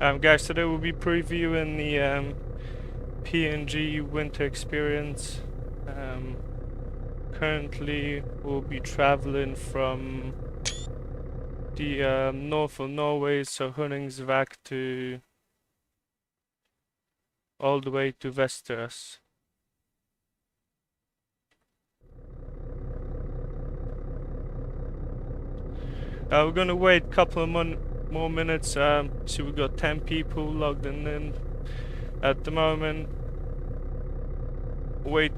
Guys, today we'll be previewing the PNG winter experience. Currently we'll be traveling from the north of Norway, so Hunningsvak, to all the way to Västerås. We're gonna wait a couple of more minutes. So we've got 10 people logged in at the moment. Wait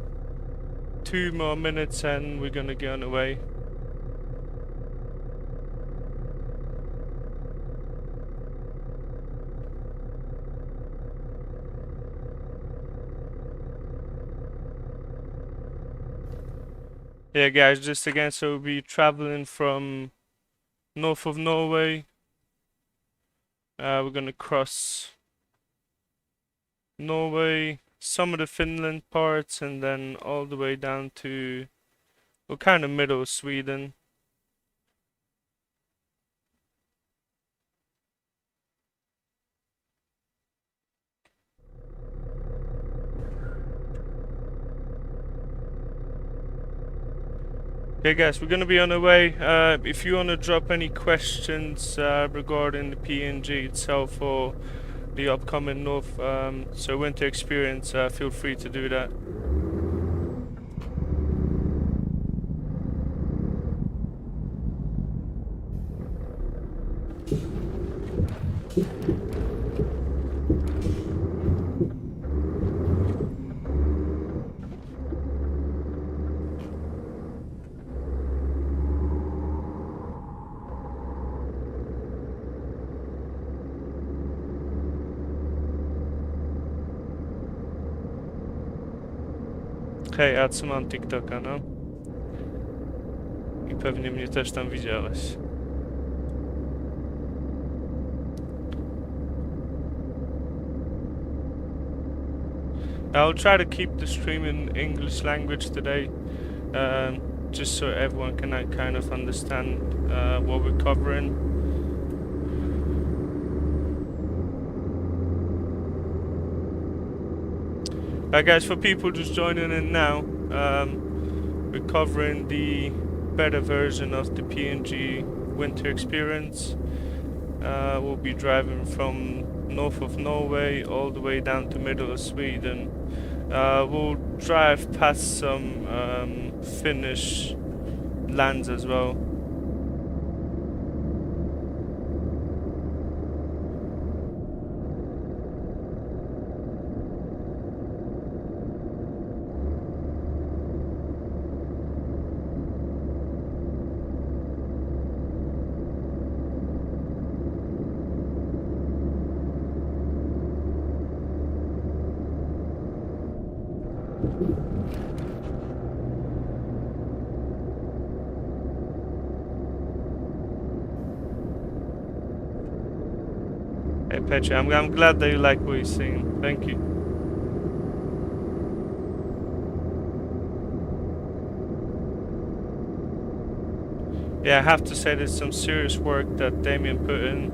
2 more minutes and we're gonna get on the way. Yeah, guys, just again, so we'll be traveling from north of Norway. We're gonna cross Norway, some of the Finland parts, and then all the way down to, well, kind of middle of Sweden. Okay, guys, we're gonna be on the way. If you wanna drop any questions regarding the PNG itself or the upcoming North so winter experience, feel free to do that. Hej, a co mam TikToka, no? I pewnie mnie też tam widziałeś. I'll try to keep the stream in English language today, just so everyone can kind of understand what we're covering. Guys, for people just joining in now, we're covering the beta version of the PNG winter experience. We'll be driving from north of Norway all the way down to middle of Sweden. We'll drive past some Finnish lands as well. Hey Petri, I'm glad that you like what you're seeing. Thank you. Yeah, I have to say there's some serious work that Damien put in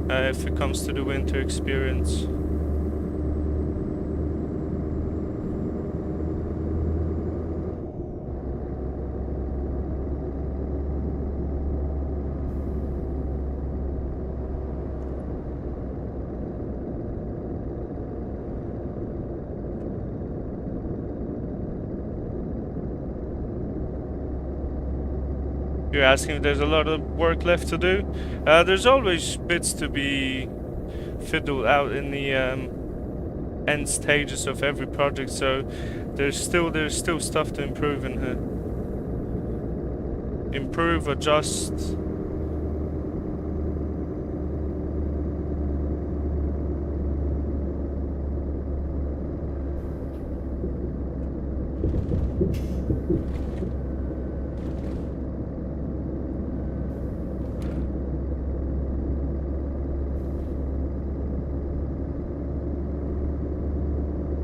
if it comes to the winter experience. You're asking if there's a lot of work left to do. There's always bits to be fiddled out in the end stages of every project, so there's still stuff to improve in here. Improve, adjust.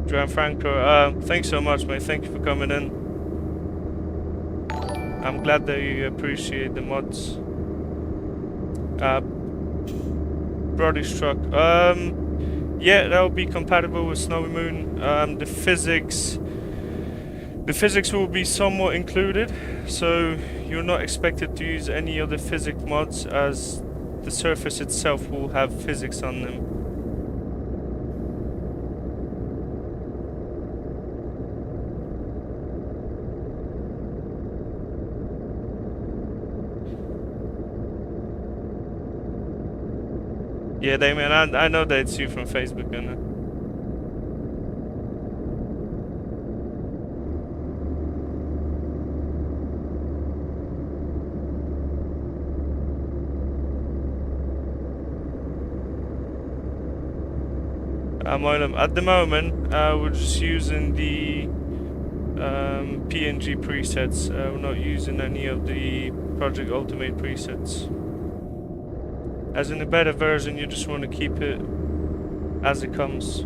Gianfranco, thanks so much, mate. Thank you for coming in. I'm glad that you appreciate the mods. Brodish truck. Yeah, that will be compatible with SnowyMoon. The physics will be somewhat included, so you're not expected to use any other physics mods, as the surface itself will have physics on them. Yeah, Damien, I know that it's you from Facebook, and at the moment, we're just using the PNG presets. We're not using any of the Project Ultimate presets. As in the beta version, you just want to keep it as it comes.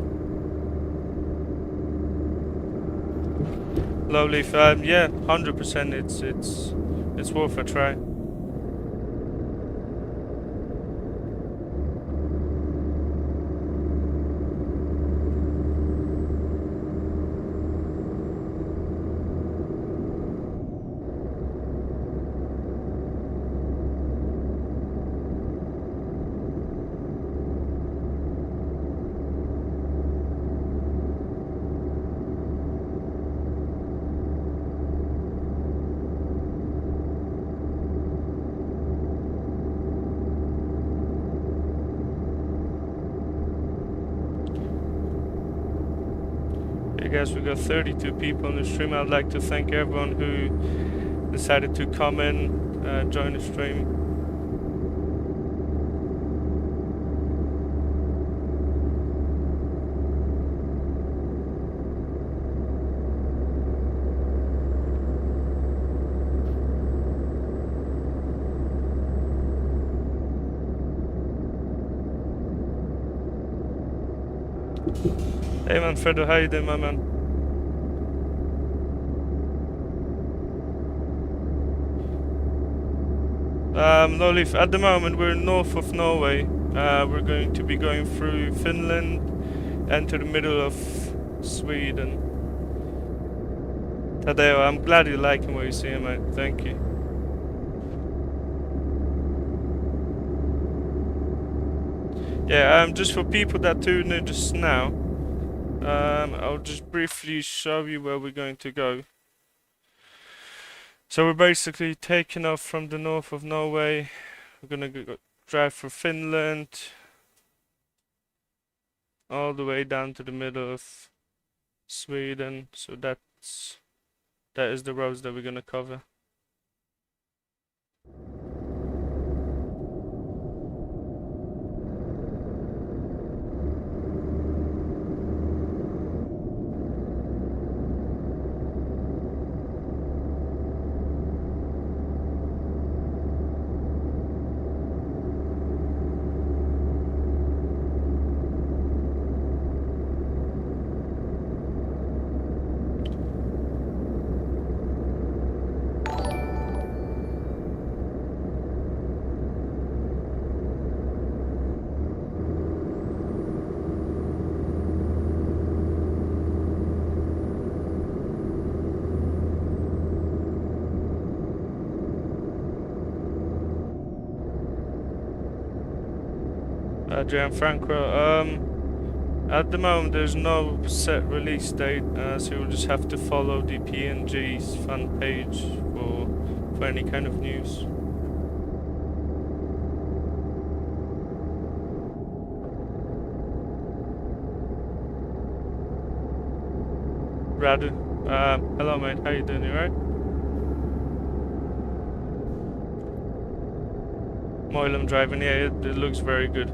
Lovely. Yeah, 100%. It's worth a try. Hey guys, we got 32 people on the stream. I'd like to thank everyone who decided to come in, join the stream. Hey man, Fredo, how you doing, my man? No leaf. At the moment, we're north of Norway. We're going to be going through Finland and to the middle of Sweden. Tadeo, I'm glad you're liking what you're seeing, mate. Thank you. Yeah, just for people that tuned in just now, I'll just briefly show you where we're going to go. So we're basically taking off from the north of Norway. We're gonna drive through Finland, all the way down to the middle of Sweden. So that is the roads that we're gonna cover. Gianfranco, at the moment there's no set release date, so you'll just have to follow the PNG's fan page for any kind of news. Radu, hello mate, how you doing, you alright? Moilum driving, yeah, it looks very good.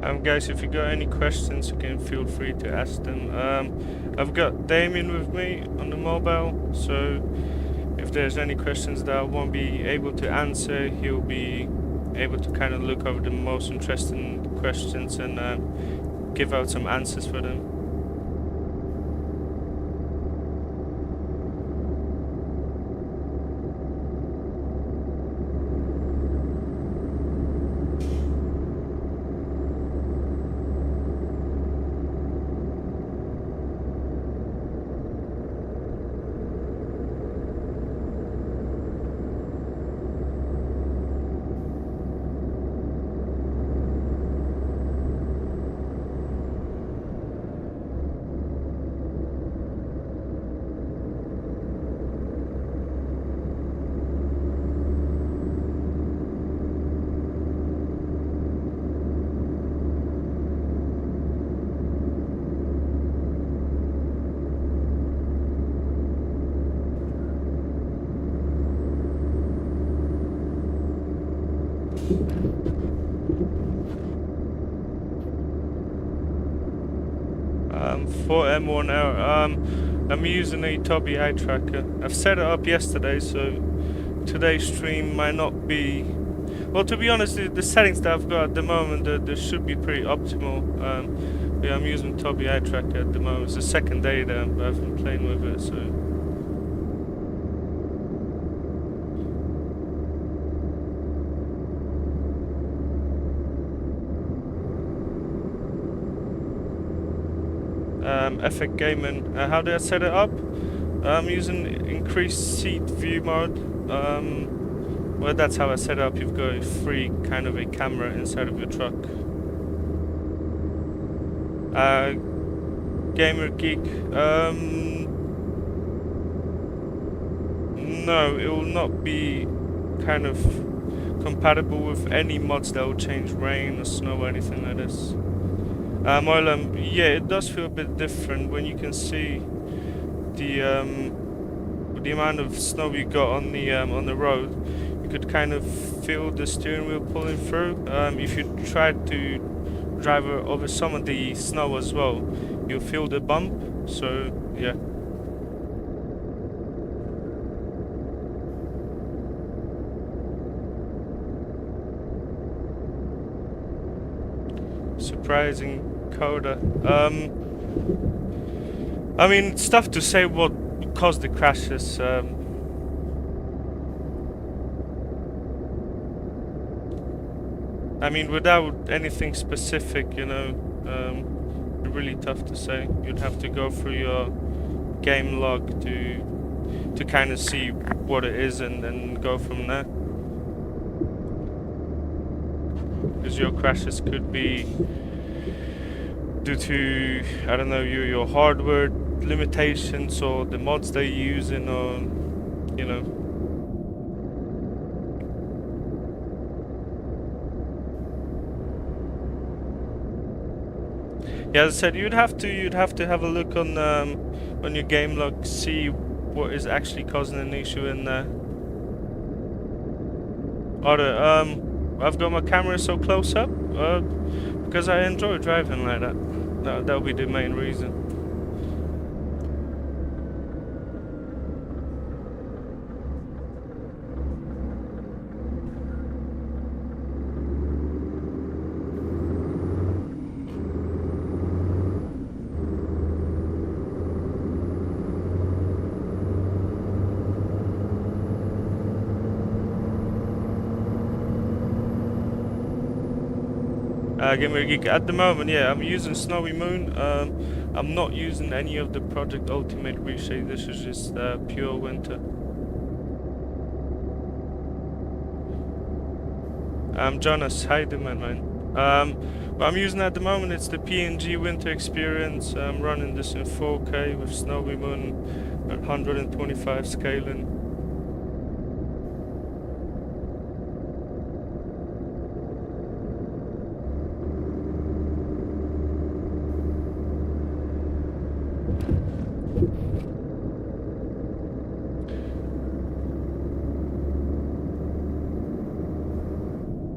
Guys, if you got any questions, you can feel free to ask them. I've got Damien with me on the mobile, so if there's any questions that I won't be able to answer, he'll be able to kind of look over the most interesting questions and give out some answers for them. For M1R, I'm using a Tobii eye tracker. I've set it up yesterday, so today's stream might not be... Well, to be honest, the settings that I've got at the moment, they should be pretty optimal. Yeah, I'm using Tobii eye tracker at the moment. It's the second day that I've been playing with it, so... Effect Gaming. How did I set it up? I'm using increased seat view mode. Well, that's how I set it up. You've got a free kind of a camera inside of your truck. Gamer Geek. No, it will not be kind of compatible with any mods that will change rain or snow or anything like this. Yeah, it does feel a bit different when you can see the amount of snow you got on the road. You could kind of feel the steering wheel pulling through. If you try to drive over some of the snow as well, you'll feel the bump. So yeah. Surprising coda. I mean, it's tough to say what caused the crashes. I mean, without anything specific, you know, really tough to say. You'd have to go through your game log to kind of see what it is and then go from there. Because your crashes could be due to, I don't know, your hardware limitations or the mods they're using, or you know. Yeah, as I said, you'd have to have a look on your game log, see what is actually causing an issue in there. I've got my camera so close up because I enjoy driving like that. That'll be the main reason. Gamer Geek. At the moment, yeah, I'm using SnowyMoon. I'm not using any of the Project Ultimate reshade. This is just pure winter. Jonas, hi there, man. What I'm using at the moment, it's the PNG Winter Experience. I'm running this in 4K with SnowyMoon at 125 scaling.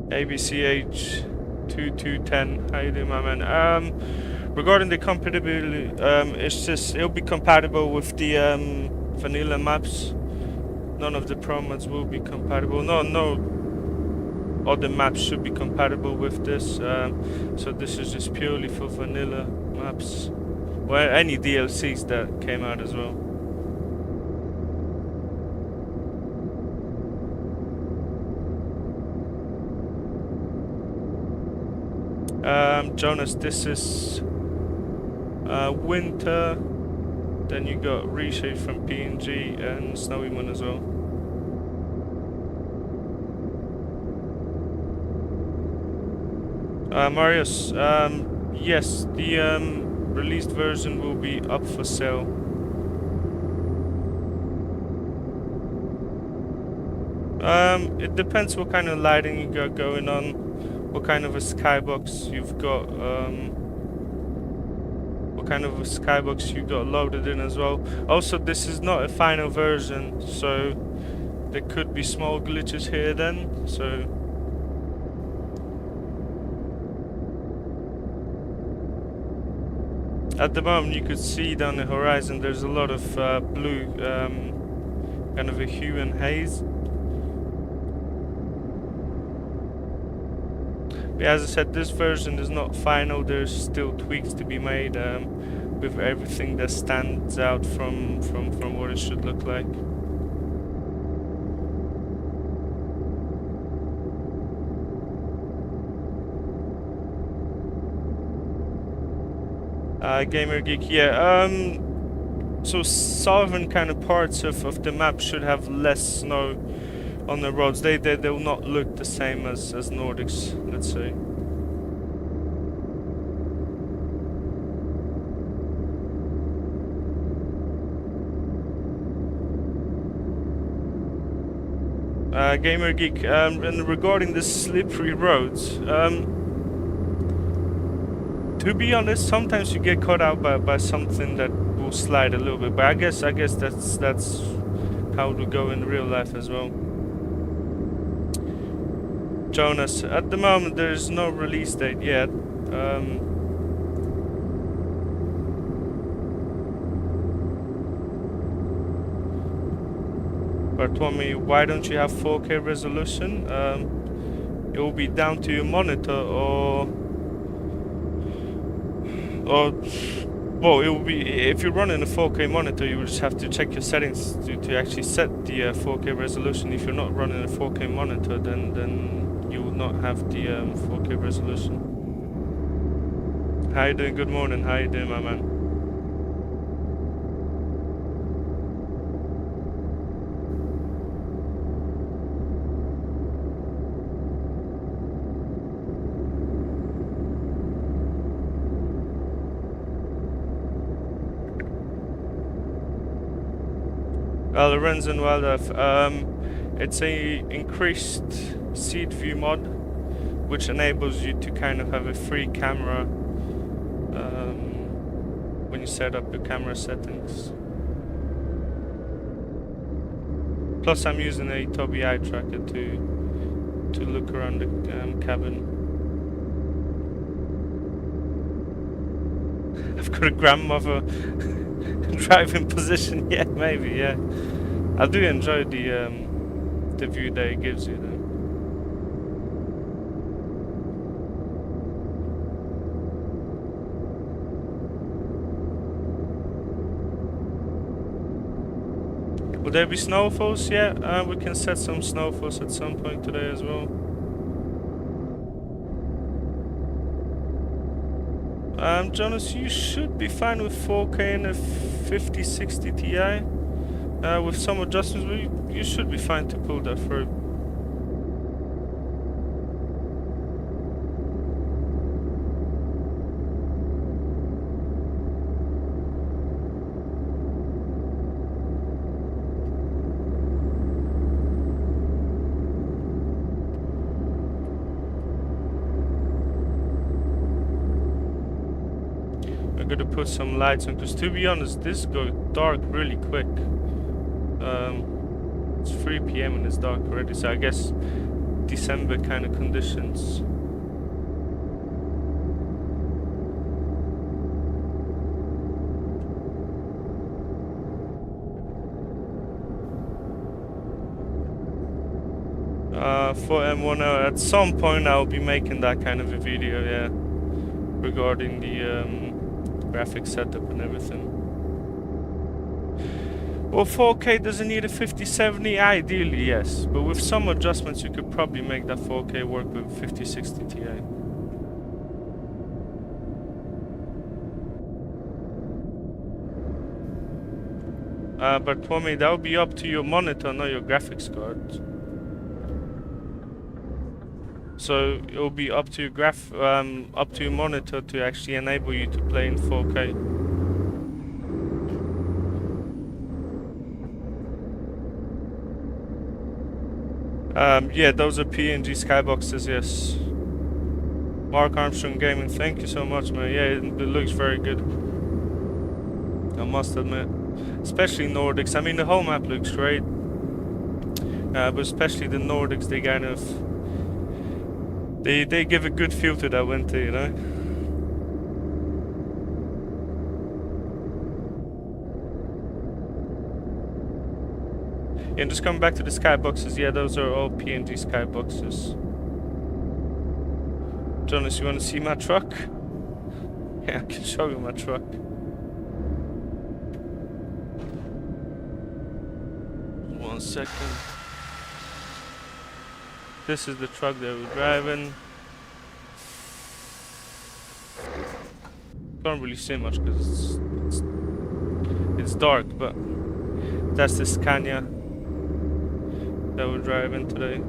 ABCH 2210. How you doing, my man? Regarding the compatibility, it's just it'll be compatible with the vanilla maps. None of the pro mods will be compatible. No other maps should be compatible with this. So this is just purely for vanilla maps. Well, any DLCs that came out as well. Jonas, this is winter. Then you got Reshape from PNG and SnowyMoon as well. Marius, yes, the released version will be up for sale. It depends what kind of lighting you got going on, what kind of a skybox you've got, what kind of a skybox you got loaded in as well. Also, this is not a final version, so there could be small glitches here then, so at the moment you could see down the horizon there's a lot of blue, kind of a hue and haze. But as I said, this version is not final, there's still tweaks to be made with everything that stands out from what it should look like. Gamer Geek, yeah. So southern kind of parts of the map should have less snow on the roads. They will not look the same as Nordics, let's say. Gamer Geek, and regarding the slippery roads, to be honest, sometimes you get caught out by something that will slide a little bit. But I guess that's how it will go in real life as well. Jonas, at the moment there is no release date yet. Bartolome, why don't you have 4K resolution? It will be down to your monitor, or well, it will be, if you're running a 4K monitor, you will just have to check your settings to actually set the 4K resolution. If you're not running a 4K monitor, then you will not have the 4K resolution. How you doing? Good morning. How you doing, my man? Lorenzo and Wildlife, it's a increased seed view mod, which enables you to kind of have a free camera when you set up your camera settings. Plus, I'm using a Tobii eye tracker to look around the cabin. I've got a grandmother driving position. Yeah, maybe. Yeah, I do enjoy the view that it gives you, though. Will there be snowfalls? Yeah, we can set some snowfalls at some point today as well. Jonas, you should be fine with 4K and a 5060 Ti. With some adjustments, you should be fine to pull that through. I'm gonna put some lights on, because to be honest, this goes dark really quick. It's 3 PM and it's dark already, so I guess December kind of conditions. For M1, at some point I'll be making that kind of a video, yeah, regarding the graphics setup and everything. Well, 4K doesn't need a 5070, ideally yes, but with some adjustments you could probably make that 4K work with 5060 Ti. But for me, that would be up to your monitor, not your graphics card. So it'll be up to your up to your monitor to actually enable you to play in 4K. Yeah, those are PNG skyboxes, yes. Mark Armstrong Gaming, thank you so much, man. Yeah, it looks very good, I must admit. Especially Nordics. I mean, the whole map looks great. But especially the Nordics, they kind of... They give a good feel to that winter, you know? And just coming back to the skyboxes, yeah, those are all PNG skyboxes. Jonas, you want to see my truck? Yeah, I can show you my truck. One second. This is the truck that we're driving. Can't really see much because it's dark, but that's the Scania that we're driving today.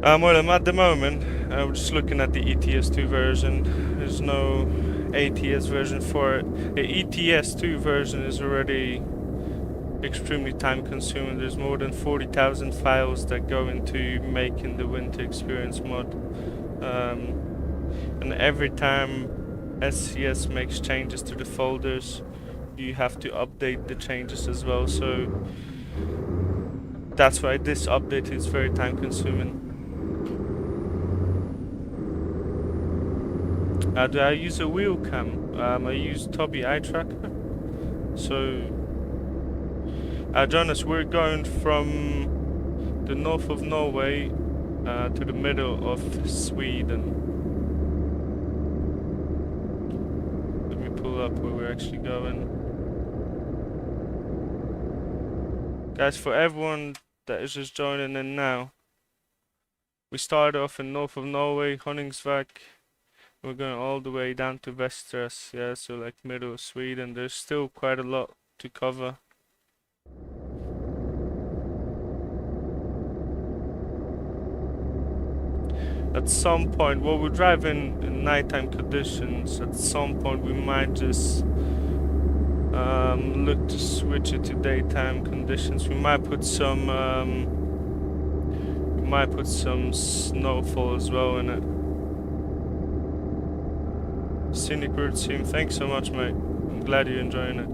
Well, at the moment, we're just looking at the ETS2 version. There's no ATS version for it. The ETS2 version is already extremely time consuming. There's more than 40,000 files that go into making the winter experience mod. And every time SCS makes changes to the folders, you have to update the changes as well. So that's why this update is very time consuming. Do I use a wheel cam? I use Tobii eye tracker. So, Jonas, we're going from the north of Norway to the middle of Sweden. Let me pull up where we're actually going. Guys, for everyone that is just joining in now, we started off in north of Norway, Honningsvåg. We're going all the way down to Västerås, yeah, so like middle of Sweden. There's still quite a lot to cover. At some point, well, we're driving in nighttime conditions. At some point, we might just look to switch it to daytime conditions. We might put some snowfall as well in it. Scenic Route Team, thanks so much, mate. I'm glad you're enjoying it.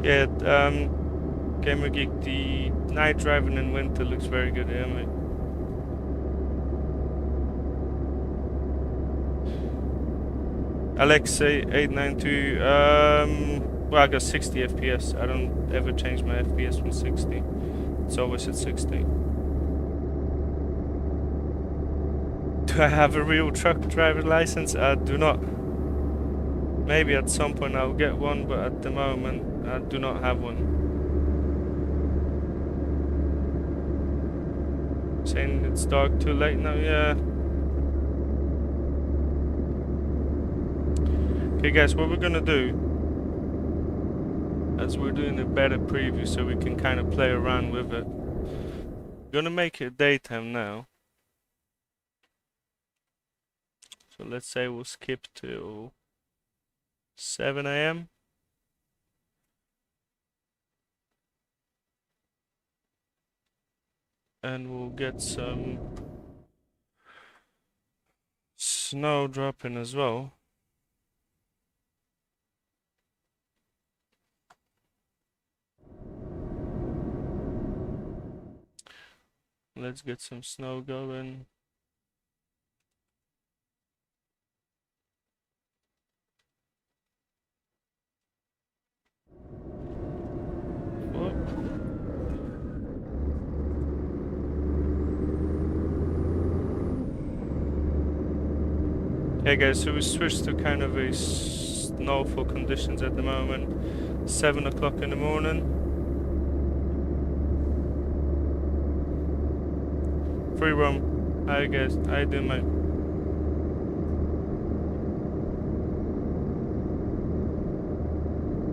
Yeah, Gamer Geek, the night driving in winter looks very good, yeah, mate. Alexei892, well, I got 60 FPS. I don't ever change my FPS from 60. It's always at 60. Do I have a real truck driver license? I do not. Maybe at some point I'll get one, but at the moment I do not have one. Saying it's dark too late now, yeah. Okay guys, what we're gonna do, as we're doing a better preview so we can kind of play around with it, we're gonna make it daytime now. So let's say we'll skip till 7 AM. And we'll get some snow dropping as well. Let's get some snow going. Hey guys, so we switched to kind of a snowfall conditions at the moment. 7 o'clock in the morning. Free roam. Hi guys, how you doing, mate?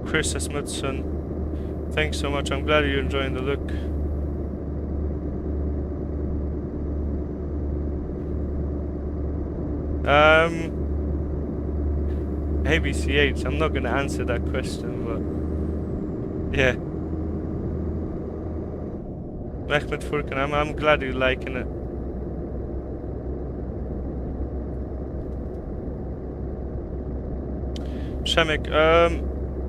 Chris Asmundson, thanks so much. I'm glad you're enjoying the look. ABCH, I'm not gonna answer that question, but yeah. Mehmet Furkan, I'm glad you're liking it. Shemek,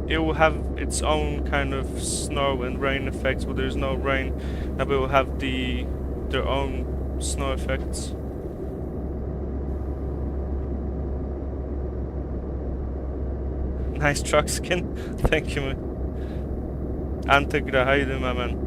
it will have its own kind of snow and rain effects, but there's no rain, and it will have their own snow effects. Nice truck skin. Thank you, man. Antegra, how you doing, my man?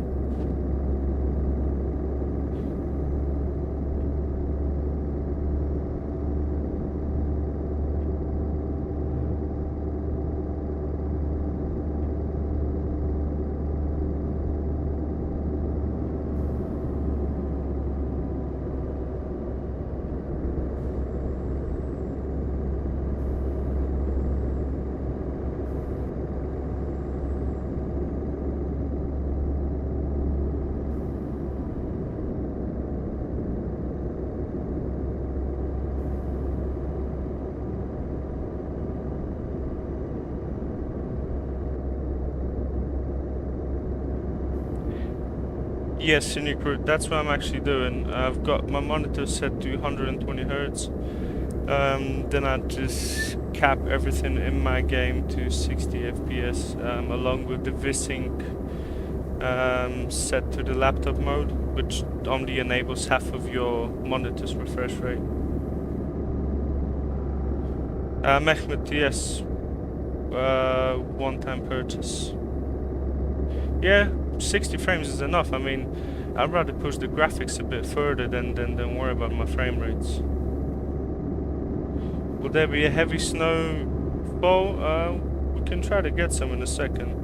Yes, Cynic Root, that's what I'm actually doing. I've got my monitor set to 120 Hertz. Then I just cap everything in my game to 60 FPS, along with the VSync set to the laptop mode, which only enables half of your monitor's refresh rate. Mehmet, yes. One-time purchase. Yeah, 60 frames is enough. I mean, I'd rather push the graphics a bit further than worry about my frame rates. Will there be a heavy snowfall? We can try to get some in a second.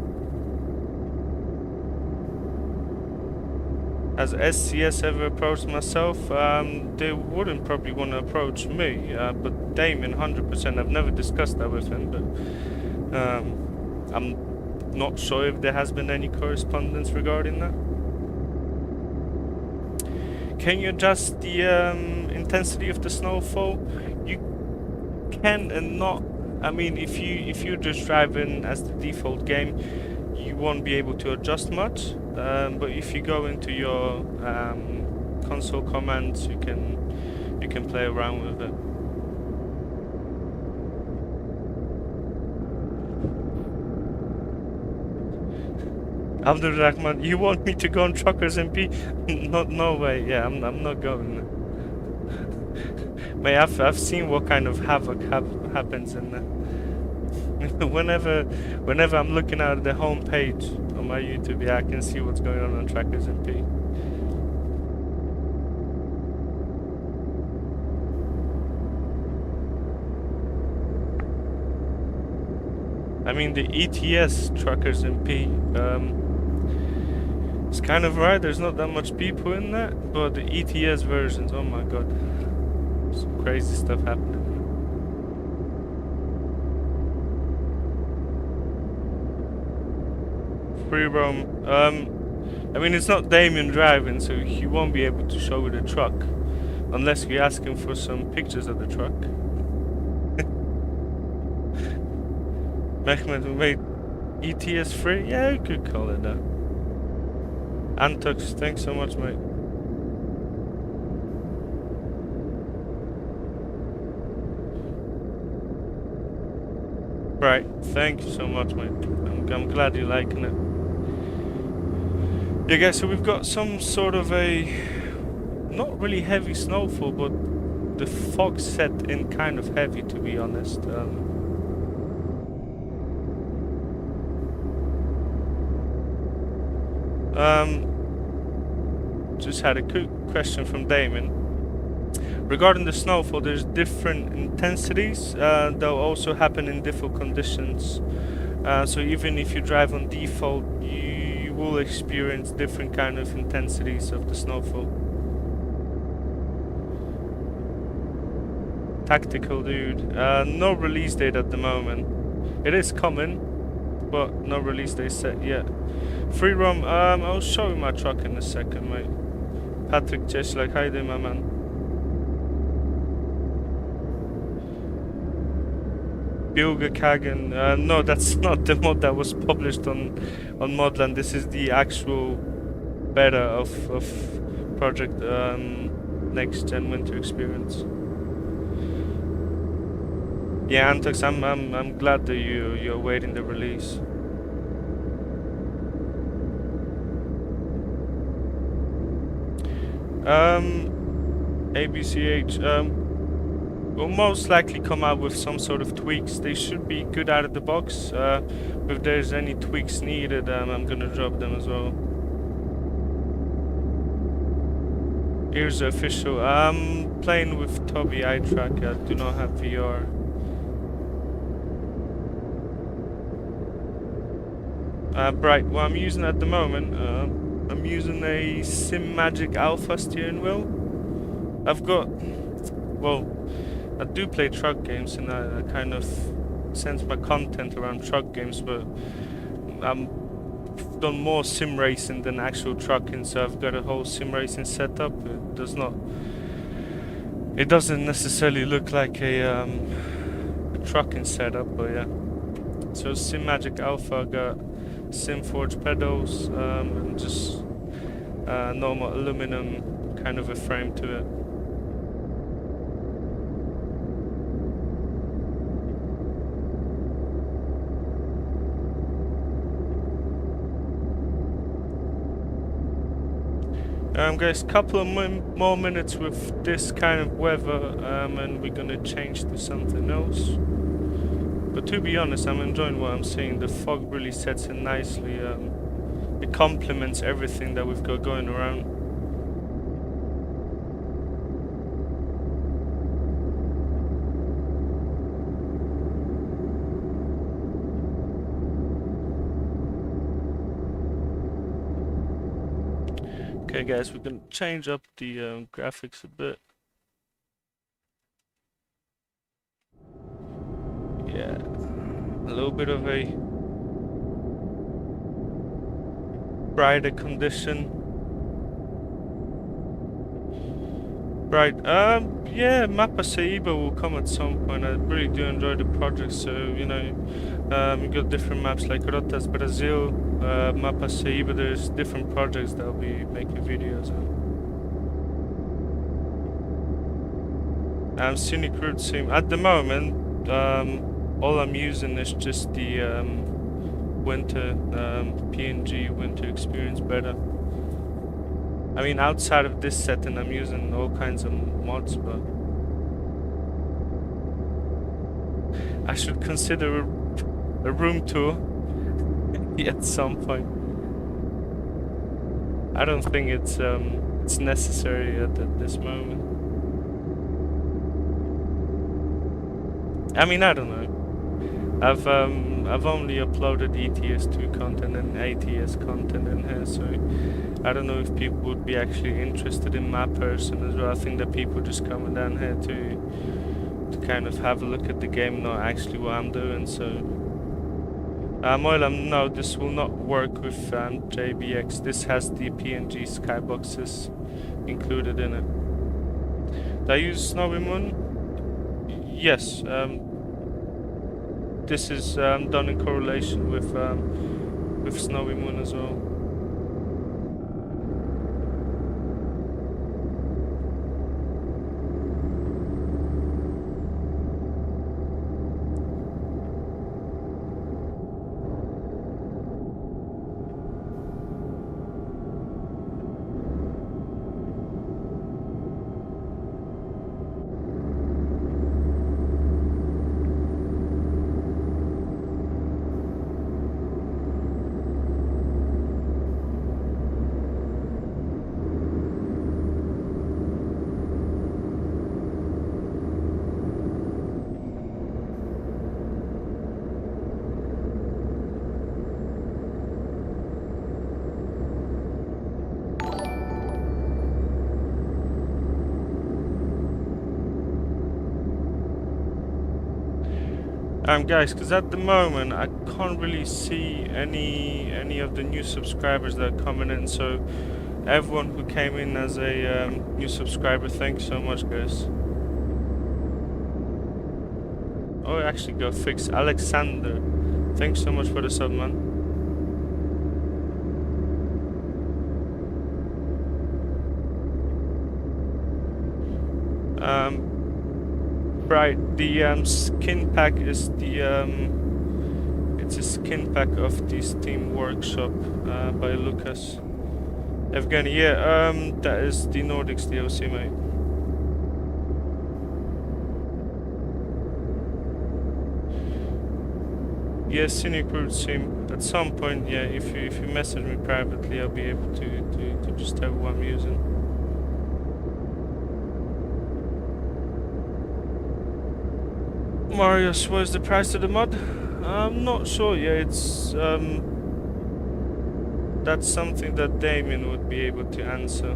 Has SCS ever approached myself? They wouldn't probably want to approach me, but Damien, 100%. I've never discussed that with him, but I'm not sure if there has been any correspondence regarding that. Can you adjust the intensity of the snowfall? You can and not. I mean, if you're just driving as the default game, you won't be able to adjust much. But if you go into your console commands, you can play around with it. Abdul Rahman, you want me to go on Truckers MP? No way. Yeah, I'm not going. Mate, I've seen what kind of havoc happens in there. whenever I'm looking at the home page on my YouTube, yeah, I can see what's going on Trackers MP. I mean, the ETS Truckers MP, it's kind of right. There's not that much people in that, but the ETS versions, oh my god, some crazy stuff happening. Free roam. I mean, it's not Damien driving, so he won't be able to show you the truck unless we ask him for some pictures of the truck. Mehmet, wait, ETS free? Yeah, you could call it that. Antux, thanks so much, mate. Right, thank you so much, mate. I'm glad you're liking it. Yeah, guys, so we've got some sort of a not really heavy snowfall, but the fog set in kind of heavy, to be honest. Just had a quick question from Damon. Regarding the snowfall, there's different intensities. They'll also happen in different conditions. So even if you drive on default, you will experience different kind of intensities of the snowfall. Tactical dude. No release date at the moment. It is coming, but no release date set yet. Free roam. I'll show you my truck in a second, mate. Patrick just like, how you doing, my man? Bjorga Kagan. No, that's not the mod that was published on Modland. This is the actual beta of Project Next Gen Winter Experience. Yeah, Antox, I'm glad that you're awaiting the release. ABCH will most likely come out with some sort of tweaks. They should be good out of the box. If there's any tweaks needed, I'm gonna drop them as well. Here's the official. I'm playing with Toby eye track. I do not have VR. Bright. What I'm using at the moment, I'm using a SimMagic Alpha steering wheel. I've got, well, I do play truck games, and I kind of sense my content around truck games, but I've done more sim racing than actual trucking, so I've got a whole sim racing setup. It doesn't necessarily look like a trucking setup, but yeah. So SimMagic Alpha, got SimForge pedals, and just normal aluminum kind of a frame to it. Guys, couple of more minutes with this kind of weather, and we're gonna change to something else. But to be honest, I'm enjoying what I'm seeing. The fog really sets in nicely. It complements everything that we've got going around. Okay guys, we're gonna change up the graphics a bit. Yeah, a little bit of a brighter condition. Right, yeah, Mappa Saiba will come at some point. I really do enjoy the project, so, you know, we got different maps like Rotas Brazil, Mappa Saiba. There's different projects that I'll be making videos on. Scenic Route Sim. At the moment, all I'm using is just the winter PNG winter experience beta. I mean, outside of this setting, I'm using all kinds of mods, but I should consider a room tour at some point. I don't think it's necessary at this moment. I mean, I don't know. I've only uploaded ETS2 content and ATS content in here, so I don't know if people would be actually interested in my person as well. I think that people just coming down here to kind of have a look at the game, not actually what I'm doing. So, Moilam, no, this will not work with JBX. This has the PNG skyboxes included in it. Do I use SnowyMoon? Yes. This is done in correlation with SnowyMoon as well. Guys, because at the moment I can't really see any of the new subscribers that are coming in. So everyone who came in as a new subscriber, thanks so much, guys. Oh, actually go fix Alexander. Thanks so much for the sub, man. Right, the skin pack is the it's a skin pack of the Steam Workshop by Lucas. Evgeny, yeah, that is the Nordics DLC, mate. Yeah, Scenic Route Sim. At some point, yeah, if you message me privately, I'll be able to just tell what I'm using. Marius, what is the price of the mod? I'm not sure yet. It's that's something that Damien would be able to answer.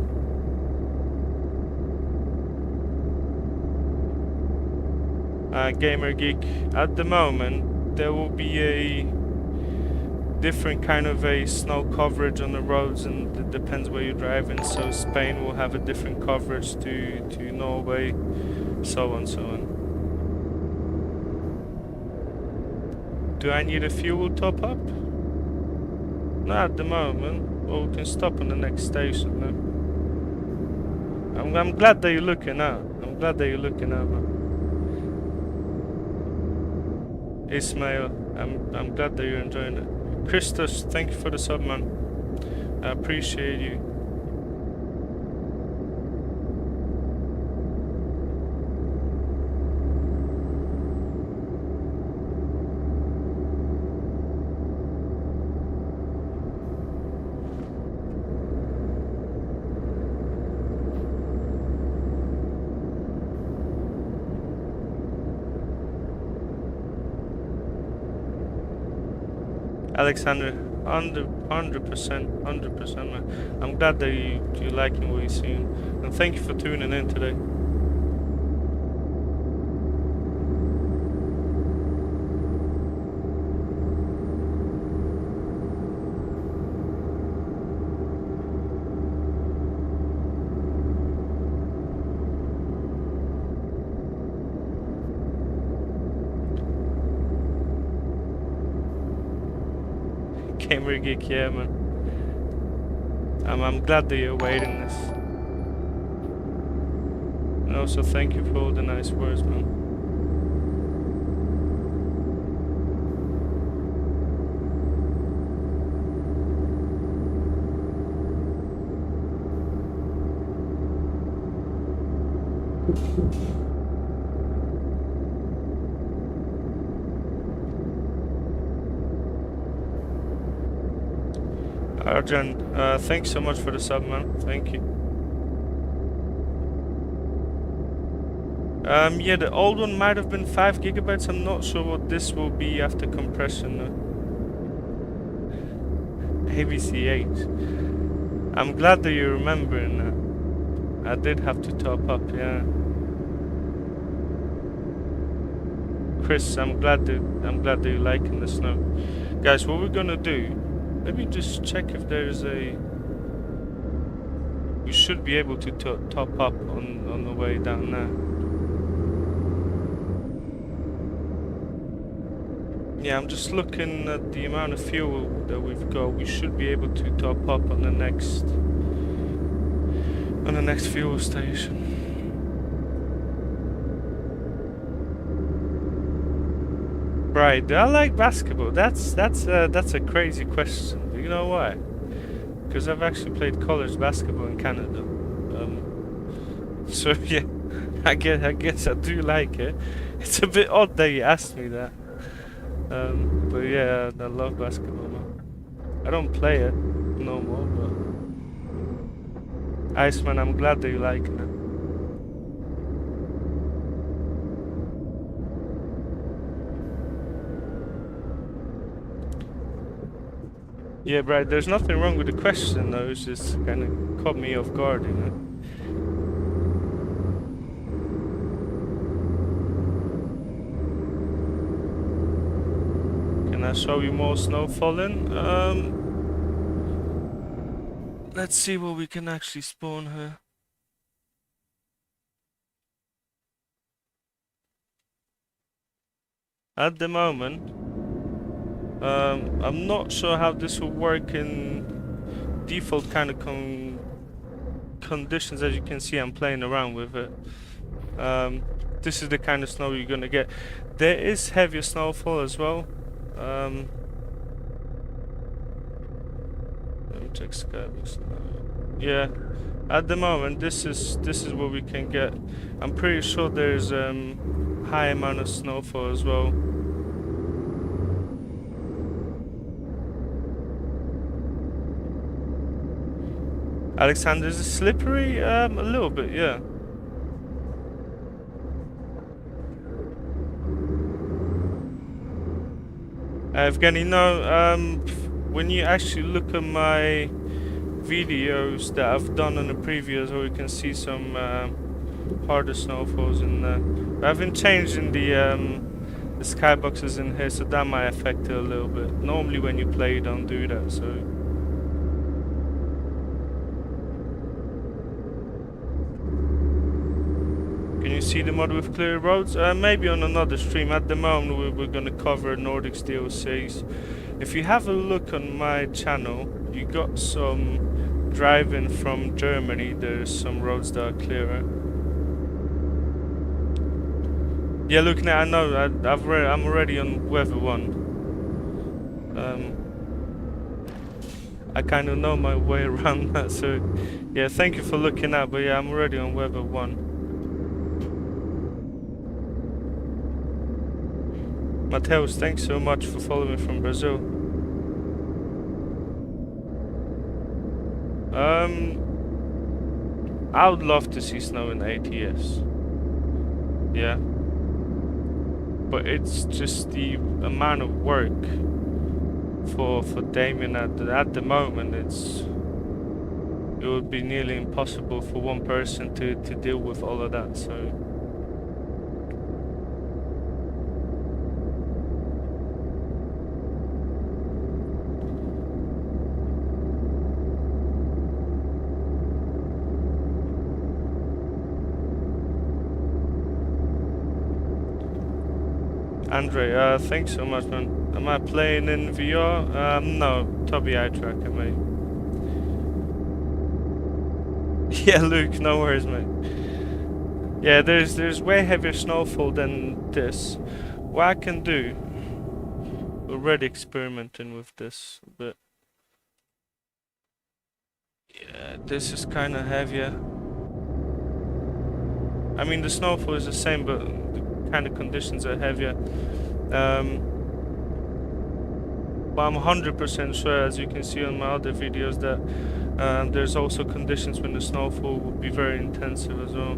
Gamer Geek, at the moment there will be a different kind of a snow coverage on the roads, and it depends where you're driving. So Spain will have a different coverage to Norway, so on, so on. Do I need a fuel top up? Not at the moment. Well, we can stop on the next station then. I'm glad that you're looking out. I'm glad that you're looking out, man. Ismail, I'm glad that you're enjoying it. Christos, thank you for the sub, man. I appreciate you. Alexander, 100%, man. I'm glad that you're liking what you're seeing, and thank you for tuning in today. Gamer Geek, yeah, man. I'm glad that you're waiting this. And also thank you for all the nice words, man. Arjan, thanks so much for the sub, man. Thank you. Yeah, the old one might have been 5 gigabytes. I'm not sure what this will be after compression. ABC8. I'm glad that you're remembering that. I did have to top up, yeah. Chris, I'm glad that you're liking the snow. Guys, what we're gonna do? Let me just check if there's a. We should be able to top up on the way down there. Yeah, I'm just looking at the amount of fuel that we've got. We should be able to top up on the next fuel station. Right, do I like basketball? That's a crazy question. Do you know why? Because I've actually played college basketball in Canada. So yeah, I guess I do like it. It's a bit odd that you asked me that. But yeah, I love basketball, man. I don't play it no more, but Iceman, I'm glad that you like it. Yeah, Brad, there's nothing wrong with the question though, it's just kind of caught me off guard, you know? I show you more snow falling. Let's see what we can actually spawn here. At the moment, I'm not sure how this will work in default kind of conditions. As you can see, I'm playing around with it. This is the kind of snow you're gonna get. There is heavier snowfall as well. Let me check Skybooks. Yeah, at the moment this is what we can get. I'm pretty sure there's high amount of snowfall as well. Alexander, is it slippery? A little bit, yeah. Evgeny, no, when you actually look at my videos that I've done on the previews, or you can see some harder snowfalls in there. I haven't changed in the skyboxes in here, so that might affect it a little bit. Normally when you play you don't do that, so... Can you see the mod with clear roads? Maybe on another stream. At the moment we're gonna cover Nordics DLCs. If you have a look on my channel, you got some driving from Germany. There's some roads that are clearer. Yeah, looking at, I know, I'm already on weather 1. I kind of know my way around that, so yeah, thank you for looking at, but yeah, I'm already on weather 1. Mateus, thanks so much for following from Brazil. I would love to see snow in ATS. Yeah. But it's just the amount of work for Damien at the moment. It would be nearly impossible for one person to deal with all of that, so... Andre, thanks so much, man. Am I playing in VR? No, Toby eye tracker, mate. Yeah, Luke, no worries, mate. Yeah, there's way heavier snowfall than this. What I can do, already experimenting with this, but yeah, this is kind of heavier. I mean, the snowfall is the same, but the kind of conditions are heavier. But I'm 100% sure, as you can see on my other videos, that there's also conditions when the snowfall will be very intensive as well.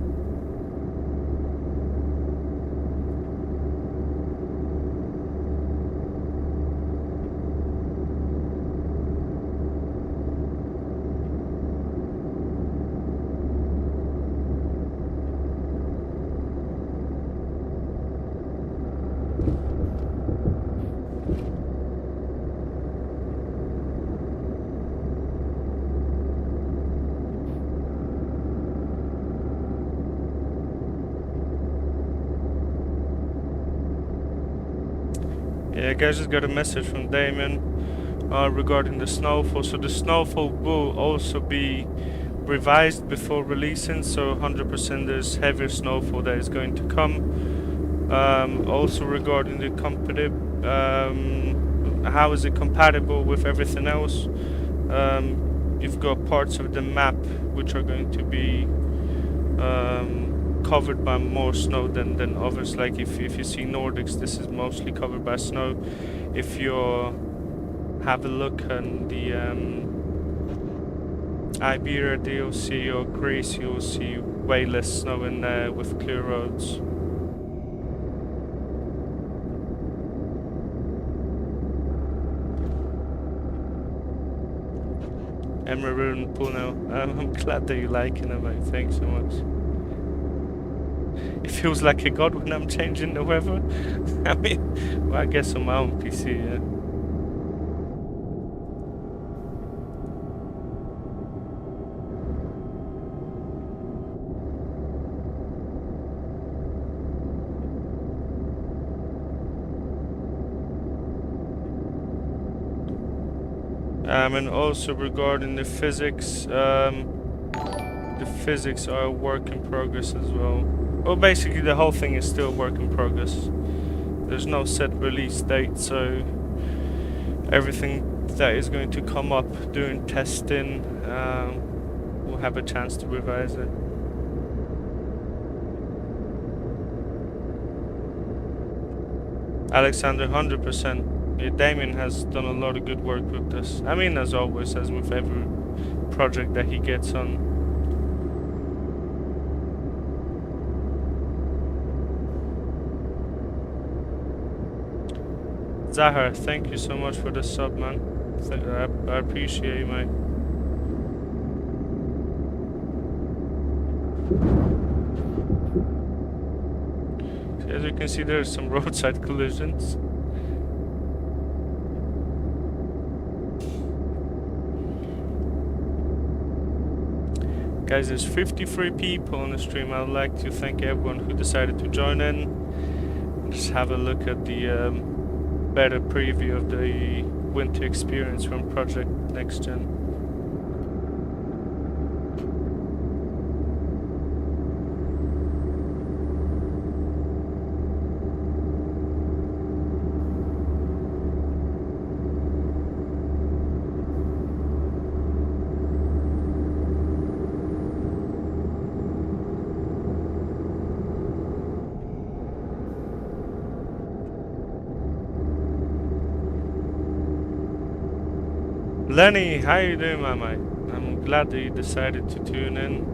Yeah, guys, just got a message from Damien regarding the snowfall. So the snowfall will also be revised before releasing, so 100% there's heavier snowfall that is going to come. Also regarding the how is it compatible with everything else? You've got parts of the map which are going to be covered by more snow than others. Like if you see Nordics, this is mostly covered by snow. If you have a look on the Iberia DLC or Greece, you'll see way less snow in there with clear roads. Emerald Puno, I'm glad that you're liking it, mate. Thanks so much. It feels like a god when I'm changing the weather. I mean, well, I guess on my own PC, yeah. And also regarding the physics are a work in progress as well. Well, basically the whole thing is still work in progress. There's no set release date, so everything that is going to come up during testing, we'll have a chance to revise it. Alexander, 100%. Yeah, Damien has done a lot of good work with this. I mean, as always, as with every project that he gets on. Zahar, thank you so much for the sub, man. I appreciate you, mate. So as you can see, there's some roadside collisions. Guys, there's 53 people on the stream. I'd like to thank everyone who decided to join in. Just have a look at the better preview of the winter experience from Project Next Gen. Lenny, how you doing, my mate? I'm glad that you decided to tune in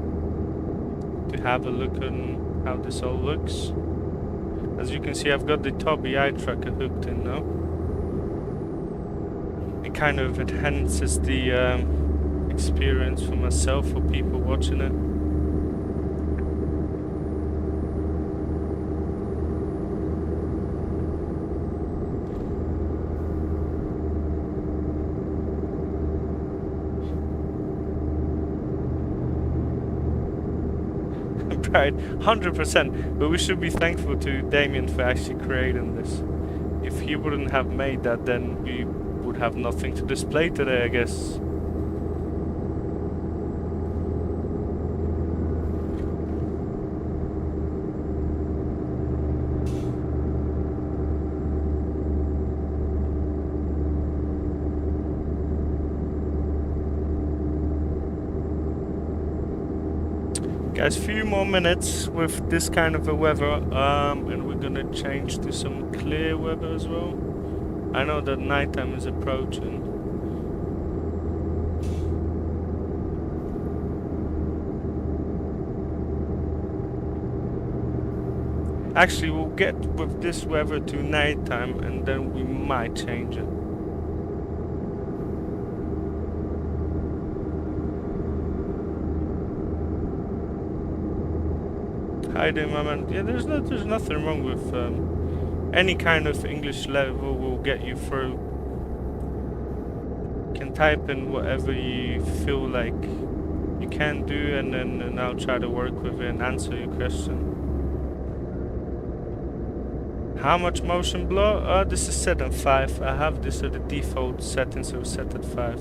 to have a look on how this all looks. As you can see, I've got the Tobii eye tracker hooked in now. It kind of enhances the experience for myself, for people watching it. Right, 100%. But we should be thankful to Damien for actually creating this. If he wouldn't have made that, then we would have nothing to display today, I guess. Guys, few more minutes with this kind of a weather, and we're gonna change to some clear weather as well. I know that nighttime is approaching. Actually, we'll get with this weather to nighttime, and then we might change it. Hi there, my man. Yeah, there's nothing wrong with any kind of English level will get you through. You can type in whatever you feel like you can do, and then I'll try to work with it and answer your question. How much motion blur? This is set at 5. I have this at the default setting, so it's set at 5.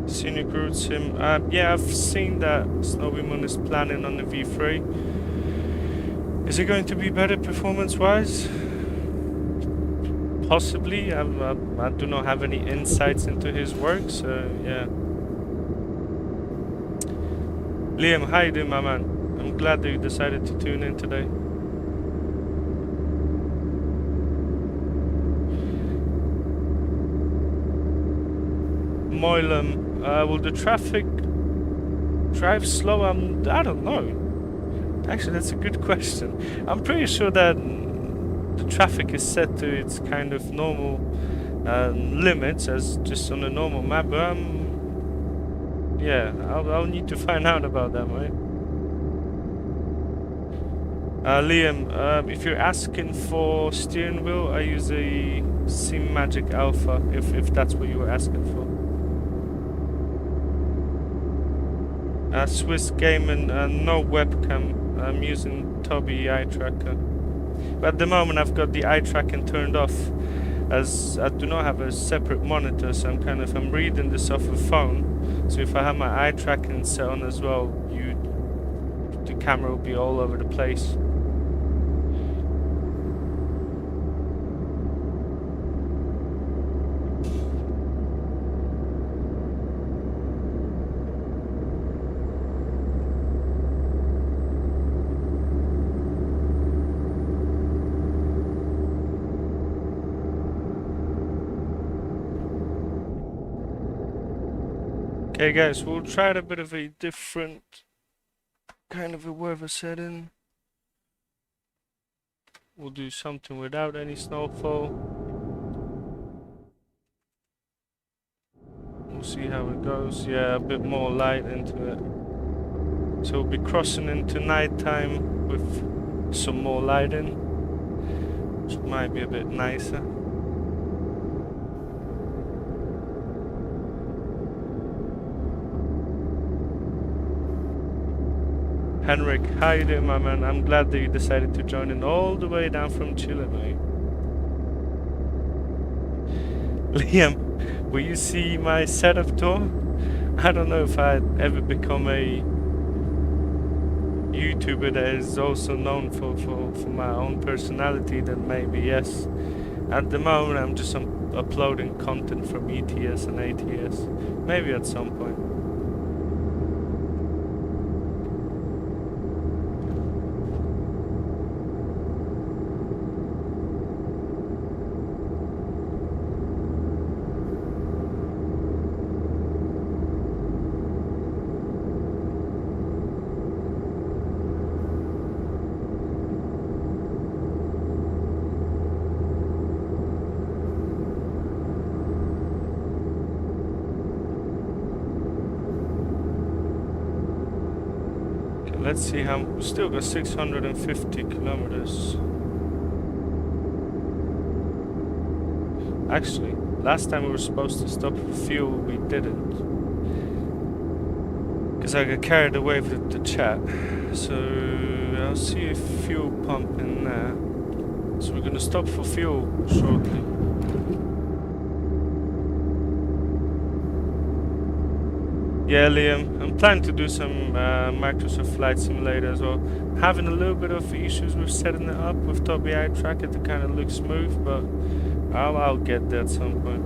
Scenic Route Sim. Yeah, I've seen that SnowyMoon is planning on the V3. Is it going to be better performance-wise? Possibly. I do not have any insights into his work, so yeah. Liam, how you doing, my man? I'm glad that you decided to tune in today. Moilum, will the traffic drive slow? I don't know. Actually, that's a good question. I'm pretty sure that the traffic is set to its kind of normal limits as just on a normal map, but yeah, I'll need to find out about that, right? Liam, if you're asking for steering wheel, I use a Sim Magic Alpha, if that's what you were asking for. Swiss gaming, no webcam. I'm using Toby eye tracker. But at the moment I've got the eye tracking turned off, as I do not have a separate monitor, so I'm reading this off a phone. So if I have my eye tracking set on as well, the camera will be all over the place. Okay guys, we'll try a bit of a different kind of a weather setting. We'll do something without any snowfall. We'll see how it goes. Yeah, a bit more light into it. So we'll be crossing into nighttime with some more lighting, which might be a bit nicer. Henrik, how you doing, my man? I'm glad that you decided to join in all the way down from Chile, mate. Liam, will you see my setup tour? I don't know if I'd ever become a YouTuber that is also known for my own personality, then maybe yes. At the moment I'm just uploading content from ETS and ATS. Maybe at some point. Let's see how we still got 650 kilometers. Actually, last time we were supposed to stop for fuel, we didn't. Because I got carried away with the chat. So I'll see a fuel pump in there. So we're gonna stop for fuel shortly. Yeah, Liam, I'm planning to do some Microsoft Flight Simulator as well. Having a little bit of issues with setting it up with Toby Eye Tracker to kind of look smooth, but I'll get there at some point.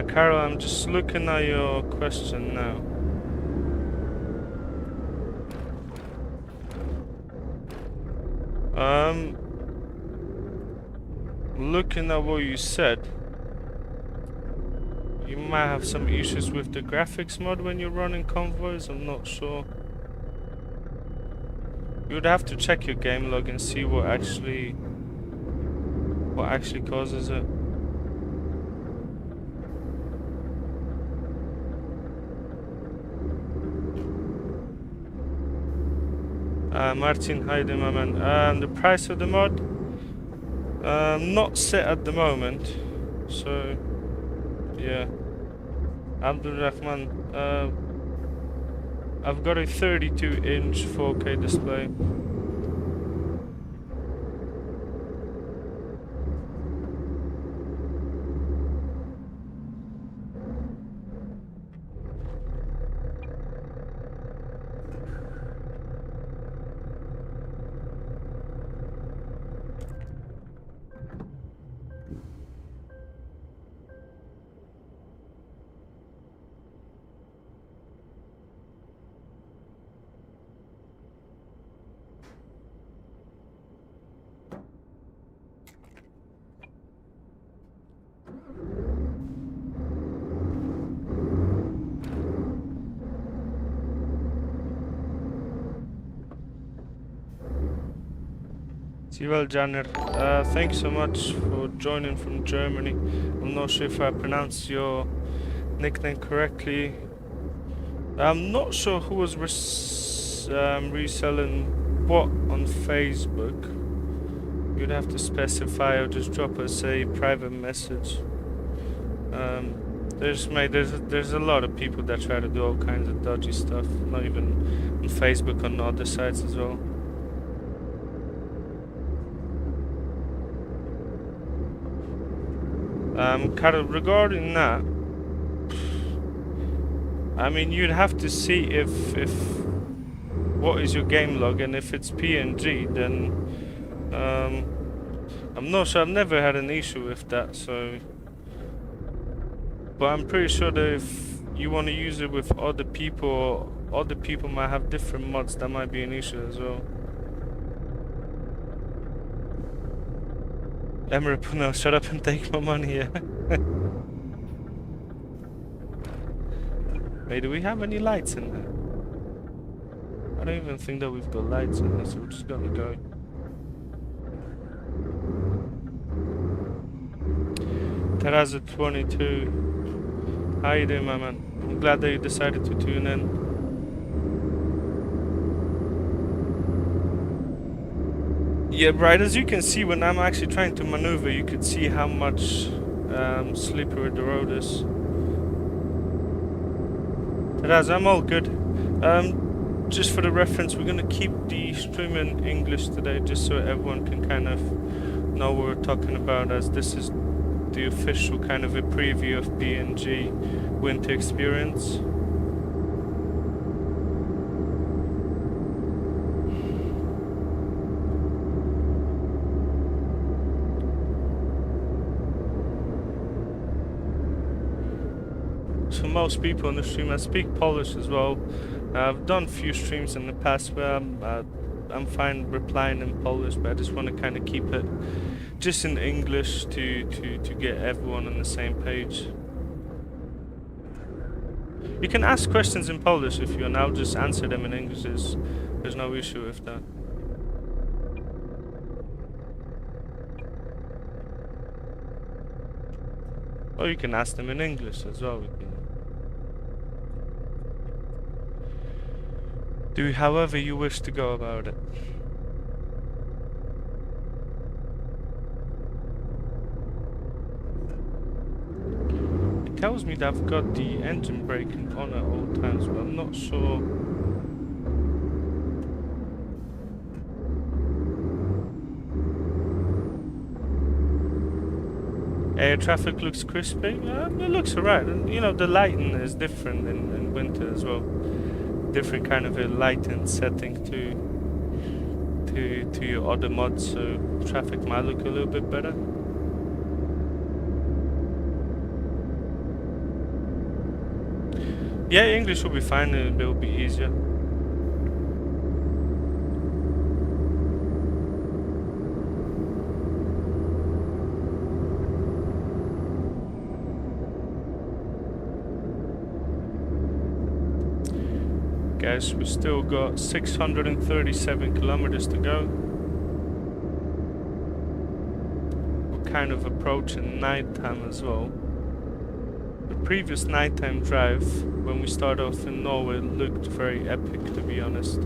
Carol, I'm just looking at your question now. Looking at what you said, you might have some issues with the graphics mod when you're running convoys. I'm not sure. You would have to check your game log and see what actually causes it. Martin, hi there, my man. The price of the mod, not set at the moment, so yeah. Abdul Rahman, I've got a 32-inch 4K display. Well, Janer, thanks so much for joining from Germany. I'm not sure if I pronounced your nickname correctly. I'm not sure who was reselling bot on Facebook, you'd have to specify or just drop us a private message. There's a lot of people that try to do all kinds of dodgy stuff, not even on Facebook, on other sites as well. Kind of regarding that, I mean, you'd have to see if what is your game log, and if it's PNG, then I'm not sure. I've never had an issue with that, so. But I'm pretty sure that if you want to use it with other people, other people might have different mods, that might be an issue as well. Emirate, no, shut up and take my money, yeah. Wait, do we have any lights in there? I don't even think that we've got lights in there, so we're just gonna go. Teraza22. How you doing, my man? I'm glad that you decided to tune in. Yeah, right, as you can see, when I'm actually trying to maneuver, you can see how much slippery the road is. Teraza, I'm all good. Just for the reference, we're gonna keep the stream in English today, just so everyone can kind of know what we're talking about, as this is the official kind of a preview of PNG winter experience. So most people on the stream, I speak Polish as well. I've done a few streams in the past where I'm fine replying in Polish, but I just want to kind of keep it just in English to get everyone on the same page. You can ask questions in Polish if you want, I'll just answer them in English. There's no issue with that. Or you can ask them in English as well. Do however you wish to go about it. It tells me that I've got the engine braking on at all times, but I'm not sure. Air traffic looks crispy. It looks alright, and you know the lighting is different in winter as well. Different kind of a lighting setting to your other mods, so traffic might look a little bit better. Yeah, English will be fine, it will be easier. Guys, we still got 637 kilometers to go. We're kind of approaching nighttime as well. The previous nighttime drive, when we started off in Norway, looked very epic, to be honest.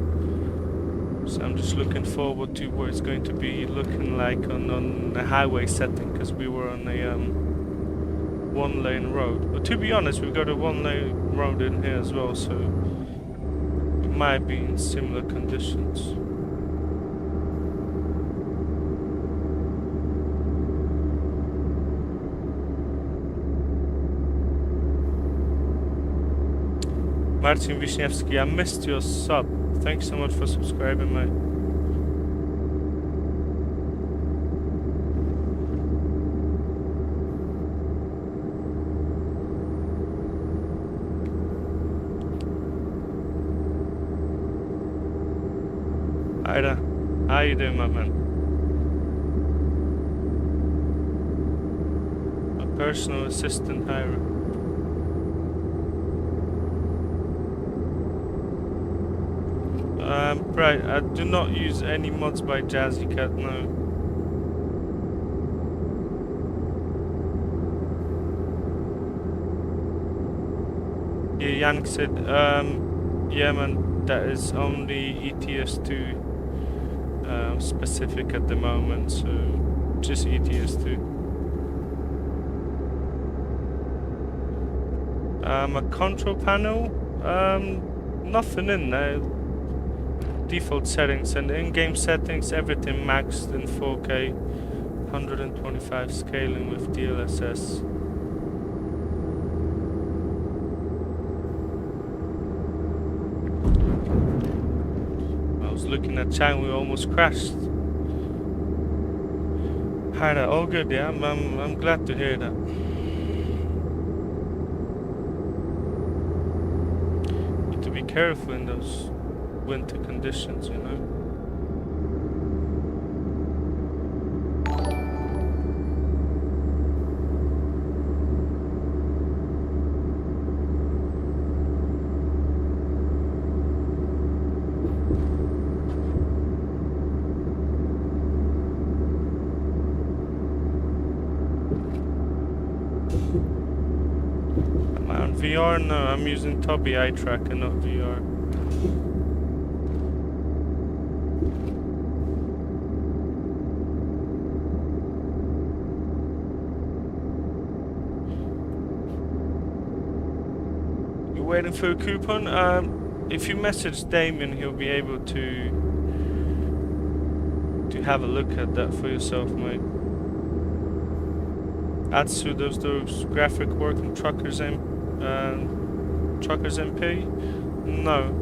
So I'm just looking forward to what it's going to be looking like on a highway setting, because we were on a one-lane road. But to be honest, we've got a one-lane road in here as well, so might be in similar conditions. Marcin Wiśniewski, I missed your sub. Thanks so much for subscribing, mate. Hi there. How you doing, my man? A personal assistant hire. Right, I do not use any mods by Jazzy Cat, no. Yeah, Yank said, yeah man, that is only ETS2 specific at the moment, so just ETS2. A control panel, nothing in there. Default settings and in-game settings, everything maxed in 4K, 125 scaling with DLSS. I was looking at chat, we almost crashed. Hi there, all good, yeah, I'm glad to hear that. Need to be careful in those winter conditions, you know. Am I on VR? No, I'm using Tobii eye tracker, not VR. Waiting for a coupon. If you message Damien, he'll be able to have a look at that for yourself, mate. Atsu, those graphic working Truckers MP? No,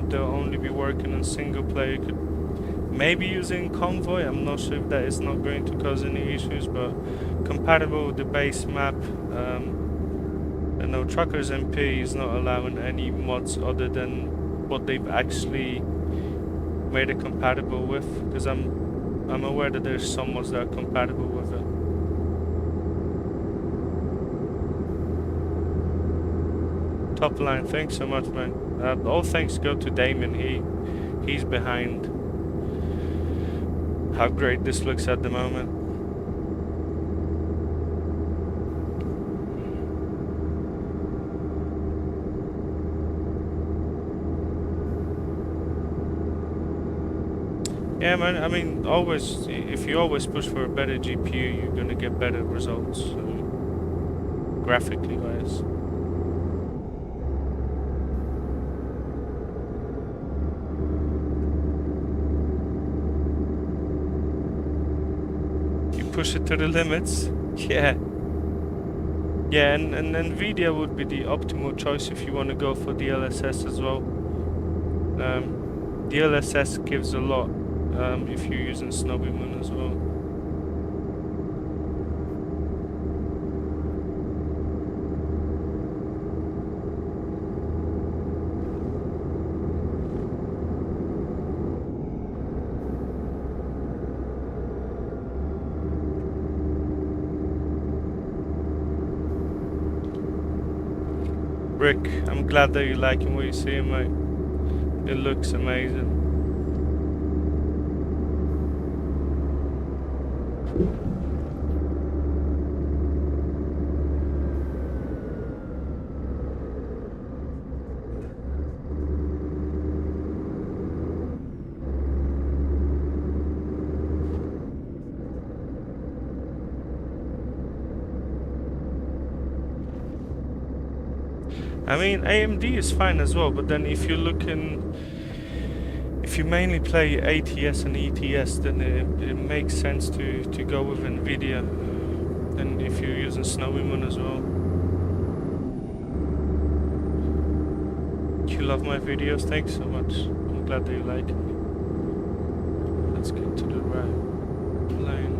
they'll only be working on single player. You could maybe using Convoy. I'm not sure if that is not going to cause any issues, but compatible with the base map. No, Truckers MP is not allowing any mods other than what they've actually made it compatible with, because I'm aware that there's some mods that are compatible with it. Top line, thanks so much, man. All thanks go to Damon. He's behind how great this looks at the moment. Yeah, man, I mean, always, if you always push for a better GPU, you're gonna get better results, graphically wise. You push it to the limits, yeah. Yeah, and NVIDIA would be the optimal choice if you want to go for DLSS as well. DLSS gives a lot. If you're using SnowyMoon as well. Rick, I'm glad that you're liking what you're seeing, mate. It looks amazing. I mean, AMD is fine as well, but then if you mainly play ATS and ETS, then it makes sense to go with NVIDIA, and if you're using SnowyMoon as well. You love my videos, thanks so much. I'm glad that you like me. Let's get to the right lane.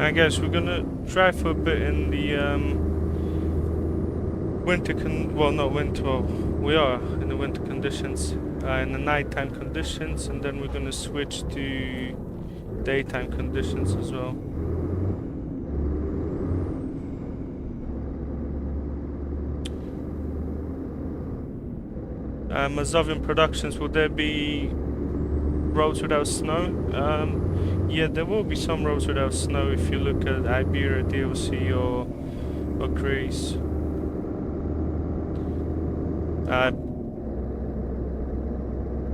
I guess we're gonna try for a bit in the well, not winter. Well, we are in the winter conditions, in the nighttime conditions, and then we're gonna switch to daytime conditions as well. Mazovian Productions, will there be roads without snow? Yeah, there will be some roads without snow if you look at Iberia DLC or Greece.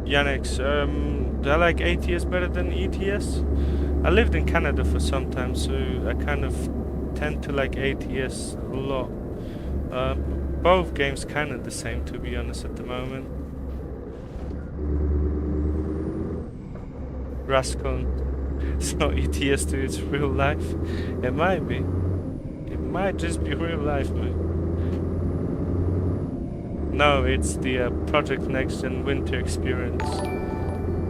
Yannick's, do I like ATS better than ETS? I lived in Canada for some time, so I kind of tend to like ATS a lot. Both games kind of the same, to be honest, at the moment. Rascon, it's not ETS2, it's real life. It might be. It might just be real life, mate. No, it's the Project Next Gen Winter Experience.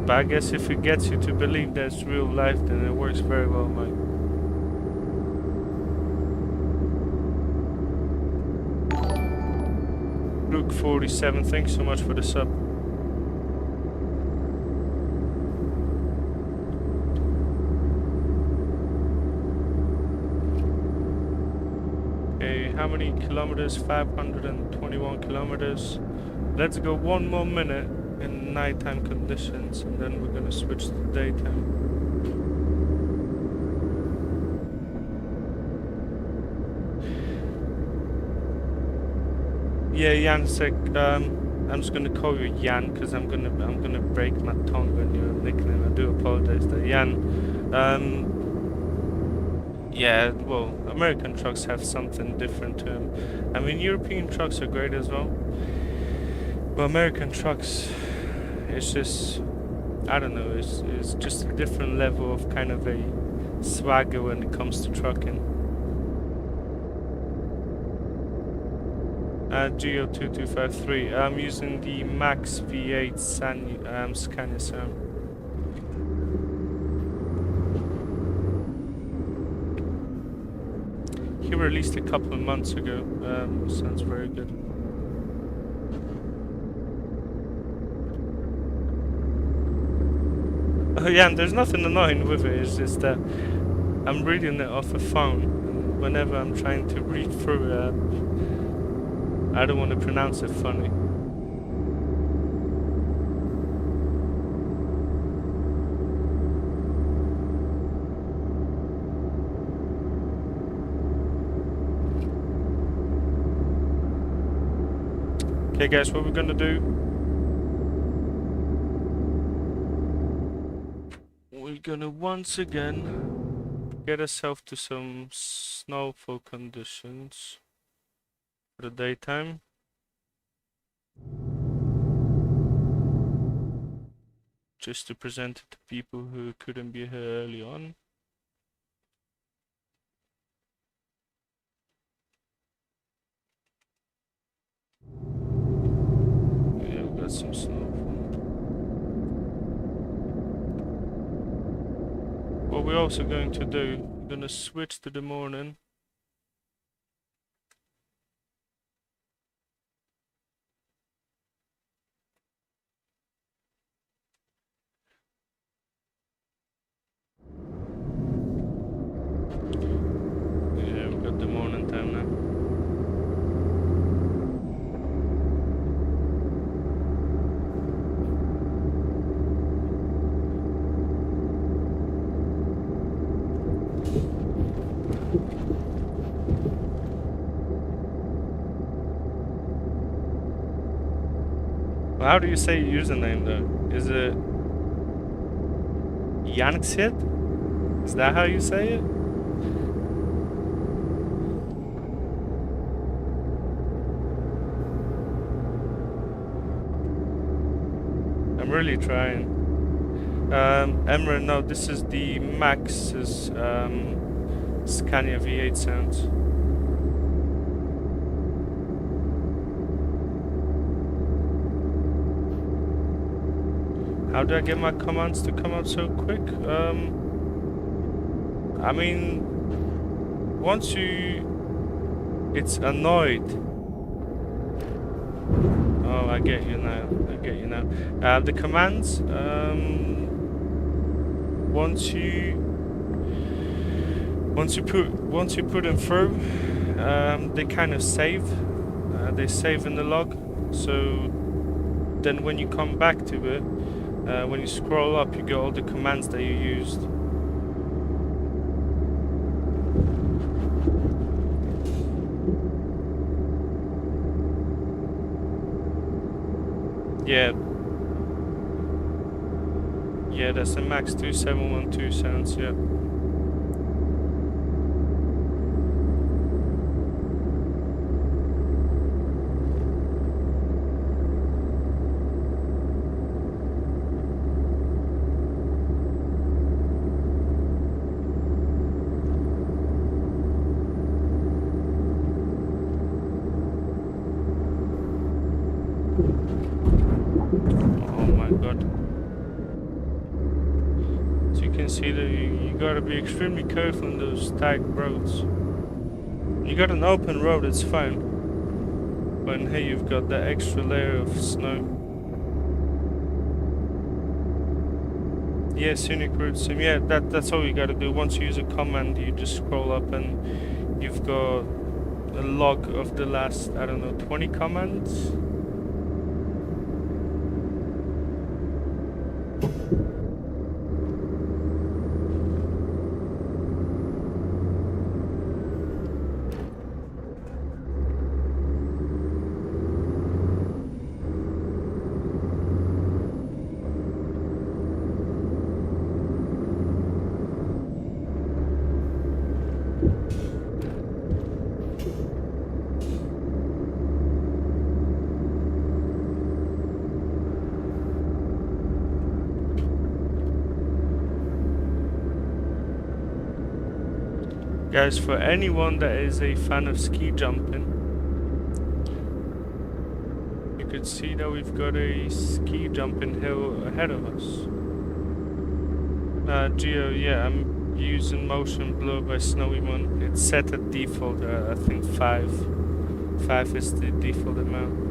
But I guess if it gets you to believe that it's real life, then it works very well, mate. Luke47, thanks so much for the sub. Okay, how many kilometers? 521 kilometers. Let's go one more minute in nighttime conditions, and then we're gonna switch to daytime. Yeah, Jansek, I'm just gonna call you Jan because I'm gonna break my tongue on your nickname. I do apologize there, Jan. Yeah, well, American trucks have something different to them. I mean, European trucks are great as well, but American trucks, it's just, I don't know, it's just a different level of kind of a swagger when it comes to trucking. Geo2253, I'm using the Max V8 Scania Sam. He released a couple of months ago, sounds very good. Oh yeah, and there's nothing annoying with it, it's just that I'm reading it off a phone, and whenever I'm trying to read through it, I don't want to pronounce it funny. Okay guys, what we're gonna do, we're gonna once again get ourselves to some snowfall conditions for the daytime. Just to present it to people who couldn't be here early on. Yeah, we've got some snowfall. What we're also going to do, we're gonna switch to the morning. Yeah, we've got the morning time now. Well, how do you say your username though? Is it Yanksit? Is that how you say it? I'm really trying. Emre, no, this is the Max's Scania V8 sounds. How do I get my commands to come out so quick? I mean, once it's annoyed Oh, I get you now. I get you now. The commands. Once you put them through, they kind of save. They save in the log. So then when you come back to it, when you scroll up, you get all the commands that you used. Yeah. Yeah, that's a max 2712 sounds, yeah. Oh my god. So you can see that you gotta be extremely careful on those tight roads. You got an open road, it's fine. But in here you've got that extra layer of snow. Yeah, scenic route sim. Yeah, that's all you gotta do. Once you use a command, you just scroll up and you've got a log of the last, I don't know, 20 commands. Guys, for anyone that is a fan of ski jumping, you could see that we've got a ski jumping hill ahead of us. Geo, yeah, I'm using Motion Blur by SnowyMoon. It's set at default, I think 5. 5 is the default amount.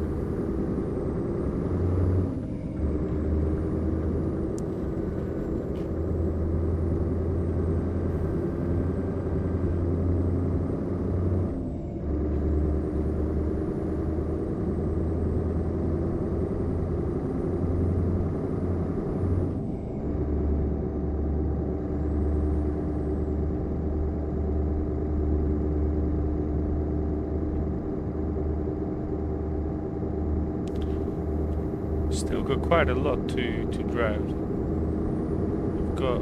Still got quite a lot to drive. We've got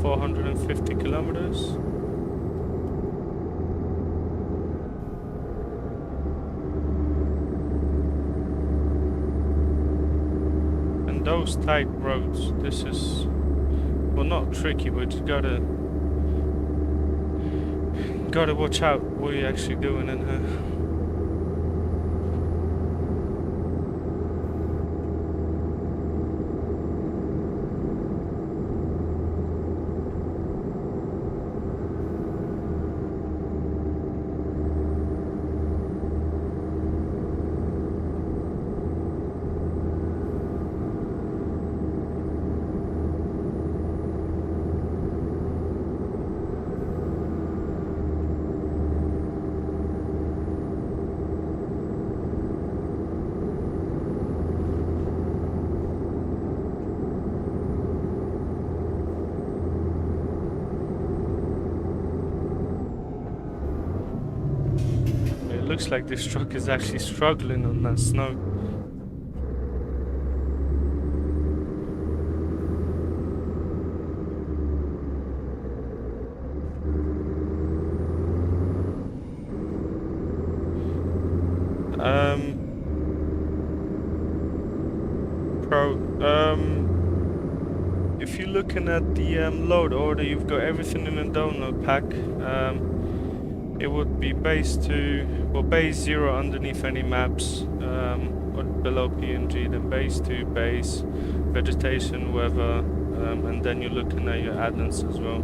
450 kilometers. And those tight roads, this is, well, not tricky, but you gotta watch out what you're actually doing in here. Looks like this truck is actually struggling on that snow. If you're looking at the load order, you've got everything in a download pack. It would be base 2, well, base 0 underneath any maps, or below PNG, then base 2, base, vegetation, weather, and then you're looking at your add-ons as well.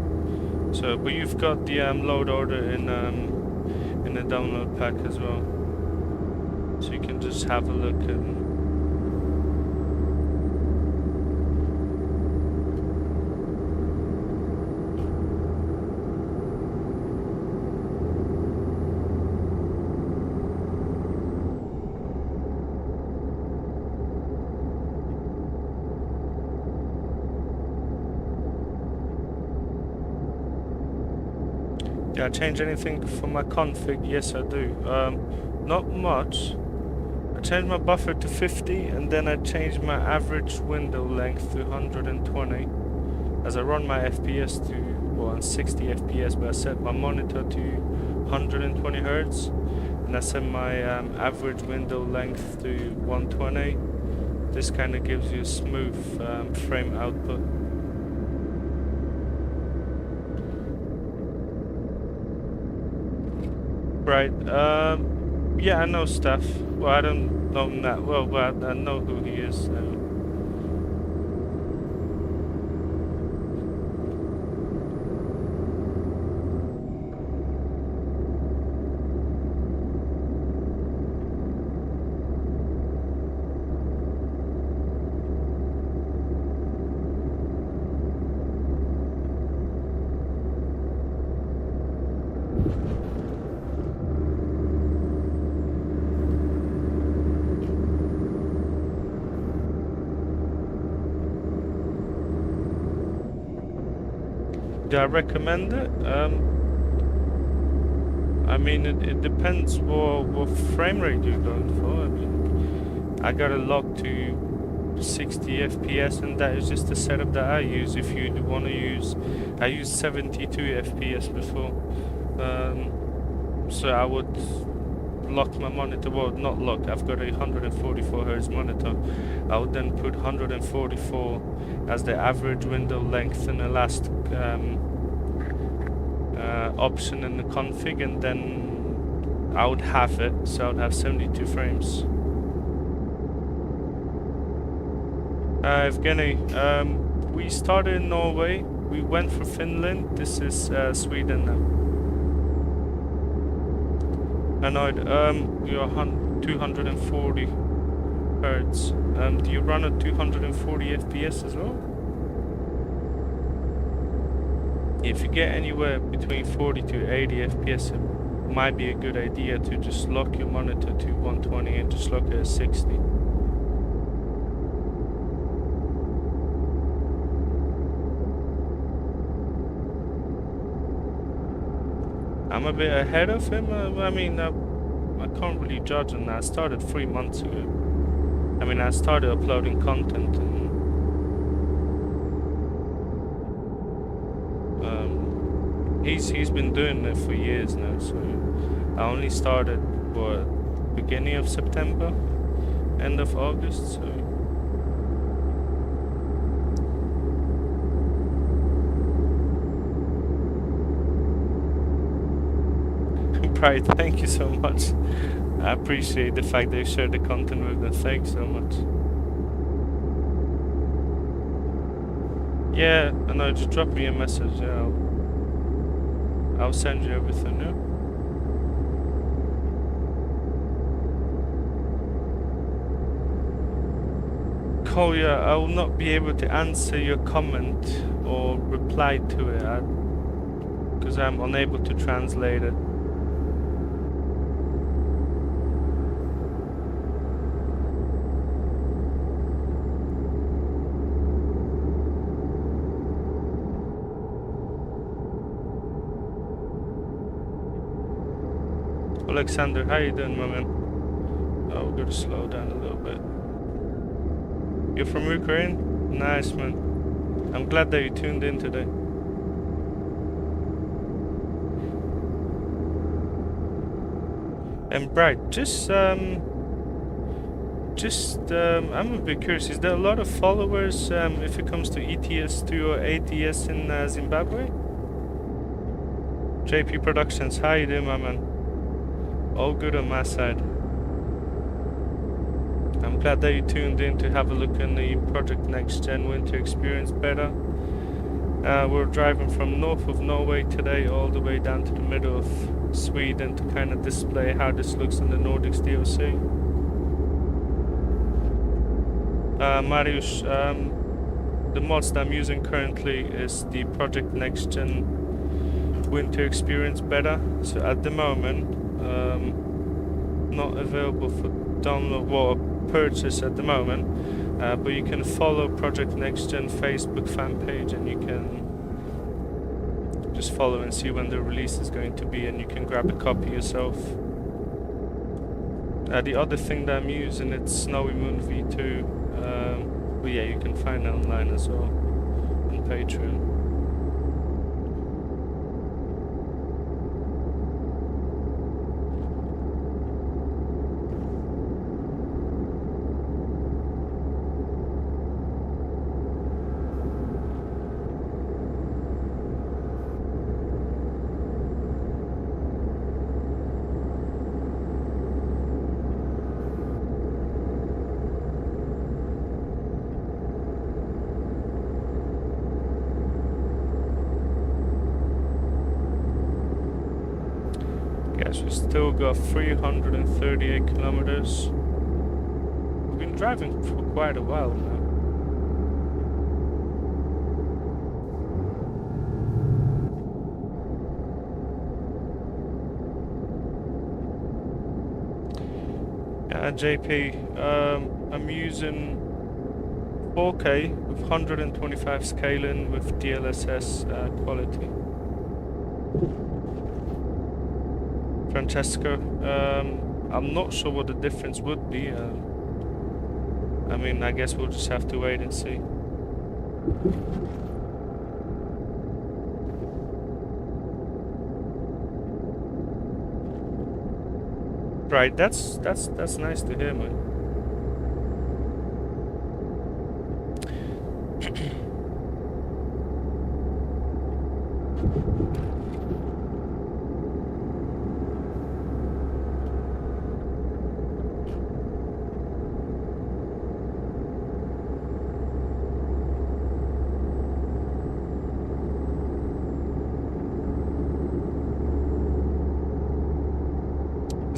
So, but you've got the load order in a download pack as well. so you can just have a look and did I change anything for my config? Yes, I do. Not much. I changed my buffer to 50 and then I changed my average window length to 120 as I run my FPS to, well, 60 FPS, but I set my monitor to 120 Hertz and I set my average window length to 120. This kind of gives you a smooth frame output. Right, yeah, I know Steph. Well, I don't know him that well, but I know who he is. Do I recommend it? I mean, it depends what frame rate you're going for. I mean, I got it locked to 60 FPS, and that is just the setup that I use. If you want to use, I used 72 FPS before, so I would lock my monitor. Well, not lock. I've got a 144 Hz monitor. I would then put 144 as the average window length and the last option in the config, and then I would have it, so I would have 72 frames. Evgeny, we started in Norway, we went for Finland, this is Sweden now. Annoyed, you're 240 Hertz. Do you run at 240 FPS as well? If you get anywhere between 40 to 80 FPS, it might be a good idea to just lock your monitor to 120 and just lock it at 60. I'm a bit ahead of him. I mean, I can't really judge on that. I started 3 months ago. I mean, I started uploading content and he's been doing it for years now, so I only started, what, beginning of September, end of August, so Pride, thank you so much. I appreciate the fact that you shared the content with them. Thanks so much. Yeah, I know, just drop me a message. Yeah, I'll send you everything, yeah? Kolya, I will not be able to answer your comment or reply to it because I'm unable to translate it. Alexander, how you doing, my man? Oh, we're gonna slow down a little bit. You're from Ukraine? Nice, man. I'm glad that you tuned in today. And Bright, I'm a bit curious. Is there a lot of followers if it comes to ETS2 or ATS in Zimbabwe? JP Productions, how you doing, my man? All good on my side. I'm glad that you tuned in to have a look in the Project Next Gen Winter Experience beta. We're driving from north of Norway today all the way down to the middle of Sweden to kind of display how this looks in the Nordics DLC. Mariusz, the mods that I'm using currently is the Project Next Gen Winter Experience beta. So at the moment, not available for download or purchase at the moment, but you can follow Project Next Gen Facebook fan page, and you can just follow and see when the release is going to be, and you can grab a copy yourself. The other thing that I'm using, it's SnowyMoon V2, but yeah, you can find it online as well on Patreon. Guys, we still got 338 kilometers. We've been driving for quite a while now. JP, I'm using 4K with 125 scaling with DLSS quality. Francesco, I'm not sure what the difference would be. I mean, I guess we'll just have to wait and see. Right, that's nice to hear, man.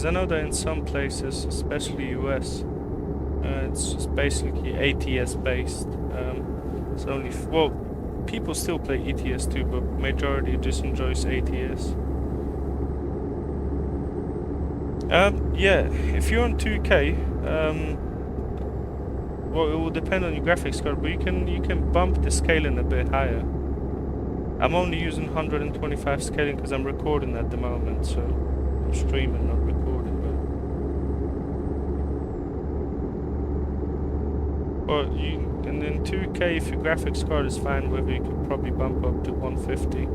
I know that in some places, especially US, it's just basically ATS based. It's only well, people still play ETS2, but majority just enjoys ATS. Yeah, if you're on 2K, well, it will depend on your graphics card, but you can bump the scaling a bit higher. I'm only using 125 scaling because I'm recording at the moment, so I'm streaming, not recording. But and in 2K, if your graphics card is fine with it, you could probably bump up to 150.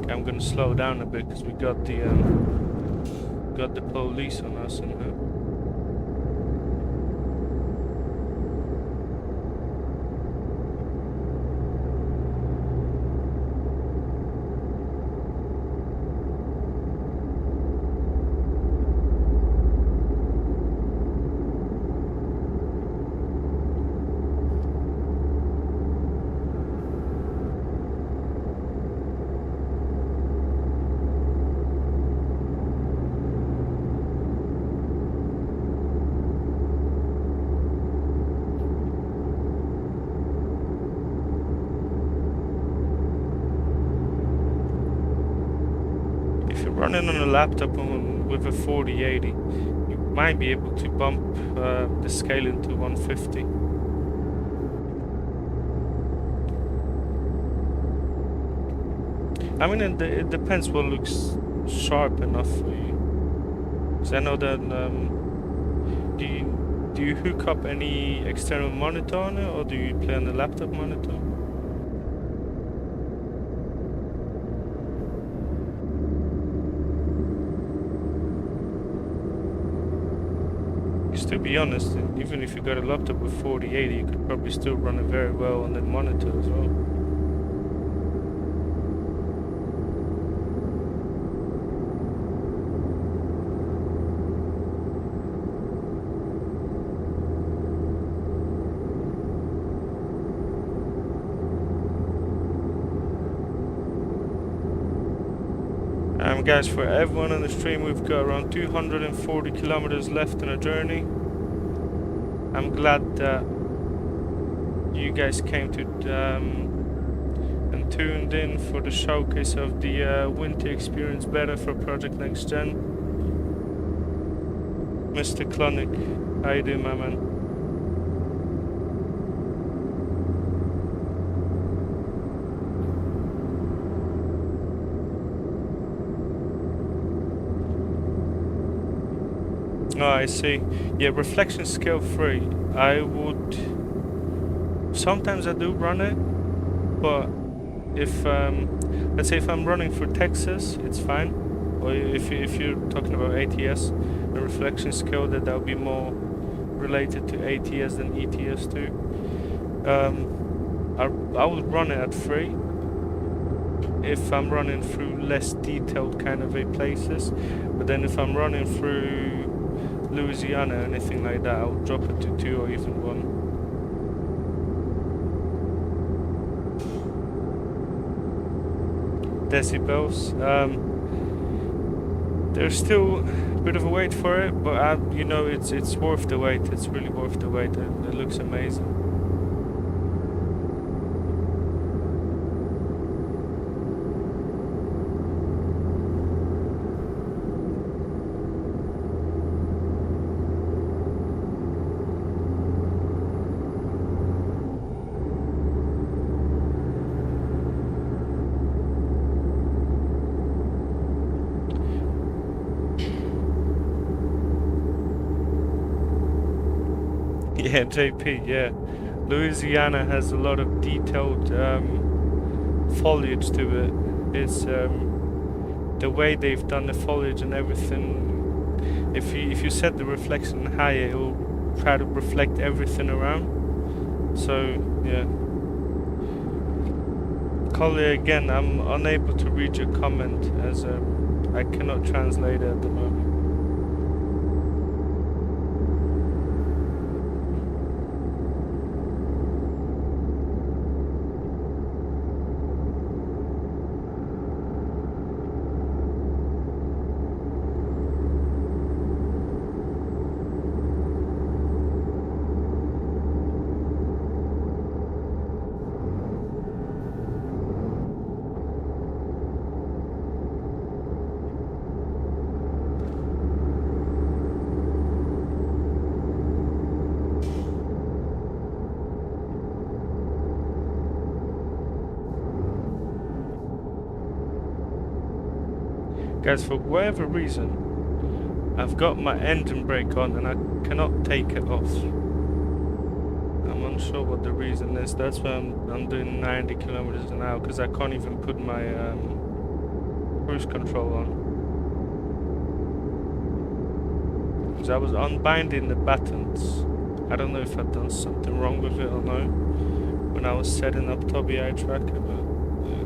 Okay, I'm gonna slow down a bit because we got the police on us and running on a laptop with a 4080, you might be able to bump the scaling to 150. I mean, it depends what looks sharp enough for you. Because I know that do you hook up any external monitor on it, or do you play on the laptop monitor? To be honest, even if you got a laptop with 4080, you could probably still run it very well on the monitor as well. Guys, for everyone on the stream, we've got around 240 kilometers left on our journey. I'm glad that you guys came to and tuned in for the showcase of the winter experience beta for Project Next Gen. Mr. Clonic, how you doing, my man? Oh, I see. Yeah, reflection scale 3. I would... Sometimes I do run it, but if, let's say if I'm running for Texas, it's fine. Or if you're talking about ATS, the reflection scale, that would be more related to ATS than ETS2. I would run it at 3 if I'm running through less detailed kind of places. But then if I'm running through Louisiana or anything like that, I'll drop it to 2 or even 1. Decibels. There's still a bit of a wait for it, but you know, it's worth the wait. It's really worth the wait. It looks amazing. Yeah, JP, yeah. Louisiana has a lot of detailed foliage to it. It's the way they've done the foliage and everything. If you set the reflection higher, it will try to reflect everything around. So yeah. Collier, again, I'm unable to read your comment as I cannot translate it at the moment. Guys, for whatever reason, I've got my engine brake on and I cannot take it off. I'm unsure what the reason is. That's why I'm doing 90 kilometers an hour, because I can't even put my cruise control on. Because I was unbinding the buttons. I don't know if I've done something wrong with it or no when I was setting up Tobii Eye Tracker, but yeah.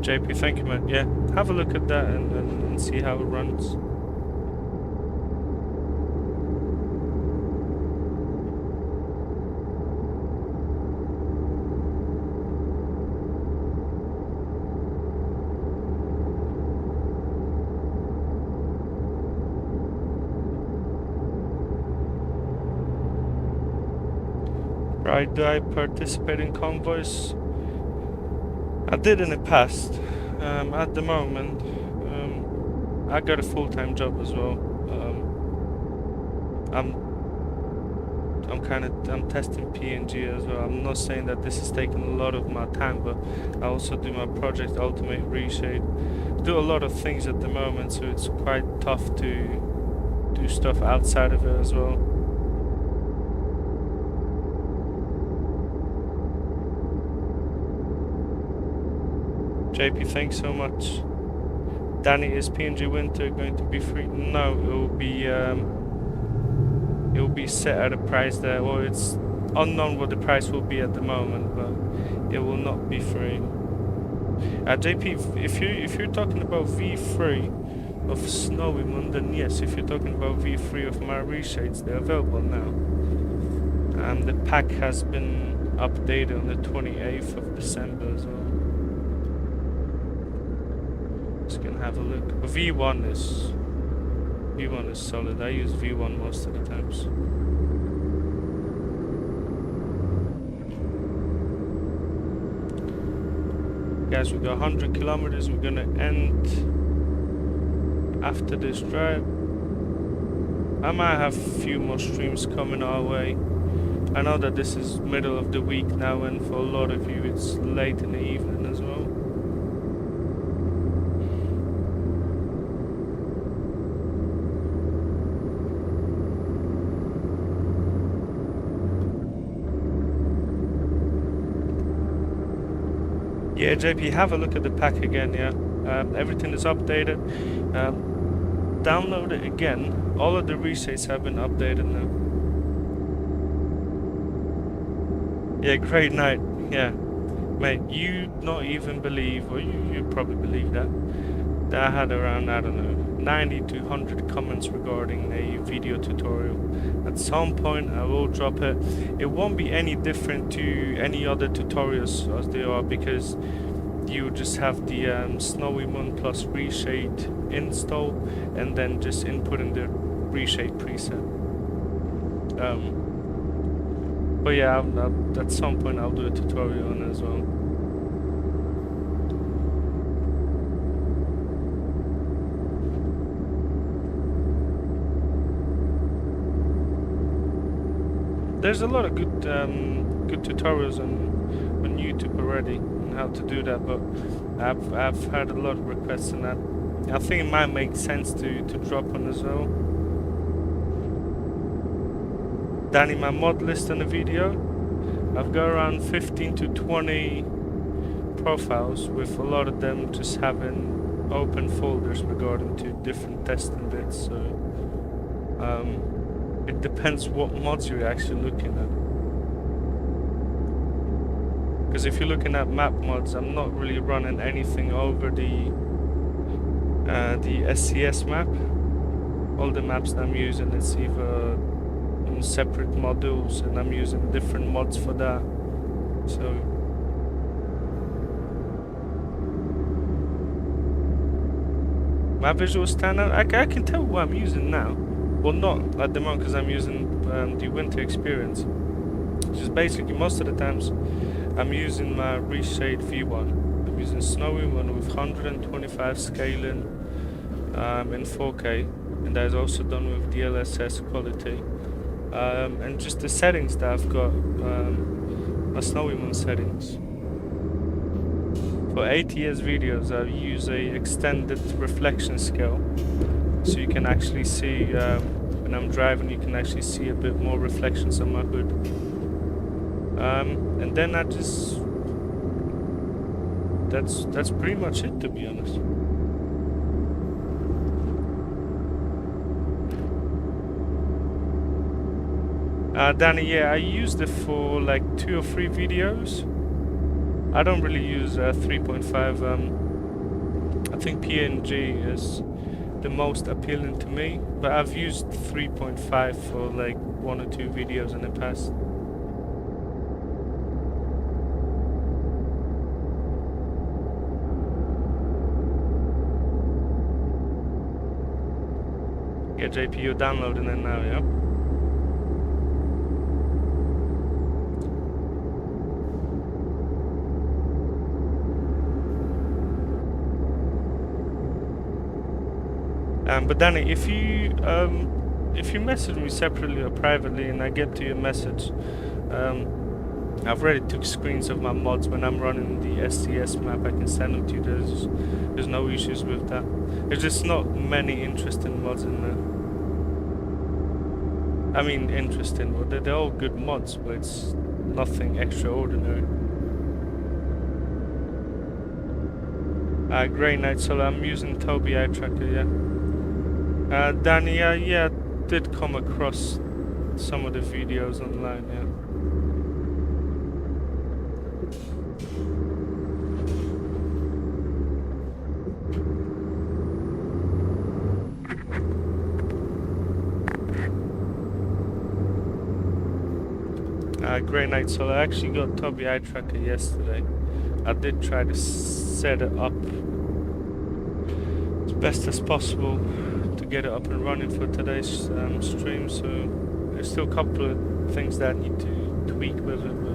JP, thank you, man. Yeah, have a look at that and see how it runs. Right, do I participate in convoys? I did in the past. At the moment, I got a full-time job as well. I'm testing PNG as well. I'm not saying that this is taking a lot of my time, but I also do my project Ultimate Reshade. Do a lot of things at the moment, so it's quite tough to do stuff outside of it as well. JP, thanks so much. Danny, is PNG Winter going to be free? No, it will be set at a price there, or it's unknown what the price will be at the moment, but it will not be free. JP, if you're talking about V3 of SnowyMoon, then yes. If you're talking about V3 of my reshades, they're available now. The pack has been updated on the 28th of December as well. Just gonna have a look. V1 is solid. I use V1 most of the times. Guys, we got 100 kilometers. We're gonna end after this drive. I might have a few more streams coming our way. I know that this is middle of the week now, and for a lot of you it's late in the evening as well. Yeah, JP, have a look at the pack again, yeah. Everything is updated. Download it again. All of the reshades have been updated now. Yeah, great night. Yeah, mate, you not even believe, or you probably believe that I had around, I don't know, 90 to 100 comments regarding a video tutorial. At some point I will drop it. It won't be any different to any other tutorials as they are, because you just have the SnowyMoon plus reshade install, and then just input in the reshade preset. But yeah, at some point I'll do a tutorial on it as well. There's a lot of good tutorials on YouTube already on how to do that, but I've had a lot of requests on that. I think it might make sense to drop one as well. Danny, my mod list on the video, I've got around 15 to 20 profiles, with a lot of them just having open folders regarding to different testing bits. So it depends what mods you're actually looking at. Because if you're looking at map mods, I'm not really running anything over the SCS map. All the maps that I'm using, it's either in separate modules, and I'm using different mods for that. So my visual standout, I can tell what I'm using now. Well, not at the moment, because I'm using the winter experience. Just basically most of the times I'm using my reshade V1. I'm using SnowyMoon with 125 scaling in 4K, and that is also done with DLSS quality. And just the settings that I've got are SnowyMoon settings. For ATS videos, I use a extended reflection scale, so you can actually see when I'm driving, you can actually see a bit more reflections on my hood. And then I just that's pretty much it, to be honest. Danny, yeah, I used it for like 2 or 3 videos. I don't really use 3.5. I think PNG is the most appealing to me, but I've used 3.5 for like 1 or 2 videos in the past. Yeah, JP, you're downloading it now, yeah? But Danny, if you message me separately or privately and I get to your message, I've already took screens of my mods when I'm running the SCS map. I can send them to you. There's no issues with that. There's just not many interesting mods in there. I mean, interesting, but they're all good mods, but it's nothing extraordinary. Grey Knight Solar, I'm using Toby Eye Tracker, yeah. Danny, yeah, did come across some of the videos online, yeah. Great night. So I actually got Toby Eye Tracker yesterday. I did try to set it up as best as possible to get it up and running for today's stream. So there's still a couple of things that I need to tweak with it. But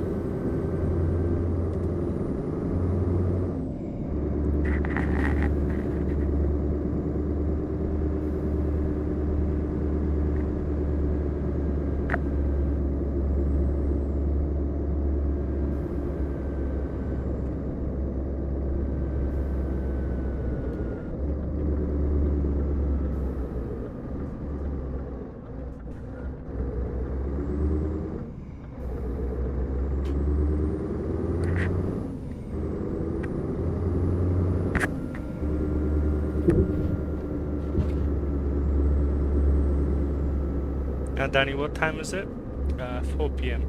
Danny, what time is it? 4 p.m.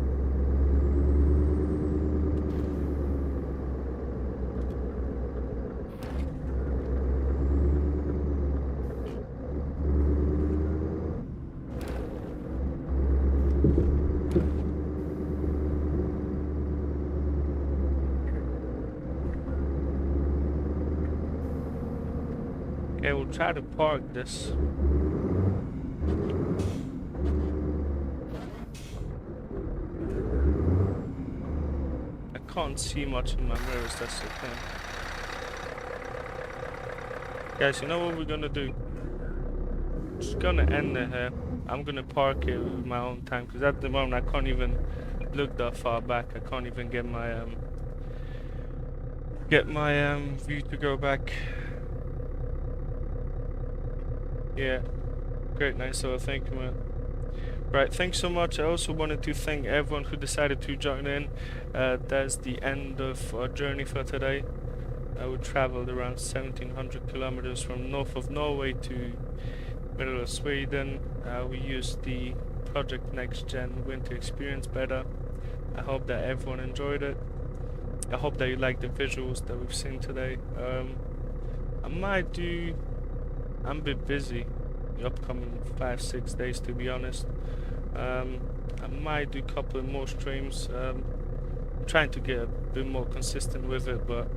Okay, we'll try to park this. I can't see much in my mirrors, that's the thing. Guys, you know what we're gonna do? Just gonna end it here. I'm gonna park it with my own time, because at the moment I can't even look that far back. I can't even get my view to go back. Yeah, great, nice. So thank you, man. Right, thanks so much. I also wanted to thank everyone who decided to join in. That's the end of our journey for today. We traveled around 1700 kilometers from north of Norway to middle of Sweden. We used the Project Next Gen Winter Experience beta. I hope that everyone enjoyed it. I hope that you like the visuals that we've seen today. I'm a bit busy the upcoming 5-6 days, to be honest. I might do a couple of more streams. I'm trying to get a bit more consistent with it, but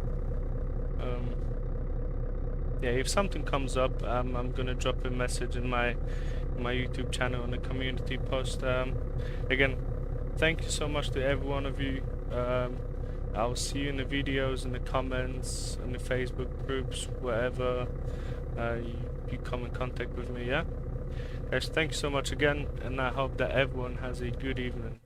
yeah, if something comes up, I'm gonna drop a message in my YouTube channel on the community post. Again, thank you so much to every one of you. I'll see you in the videos, in the comments, in the Facebook groups, wherever you come in contact with me. Yeah, guys, thank you so much again, and I hope that everyone has a good evening.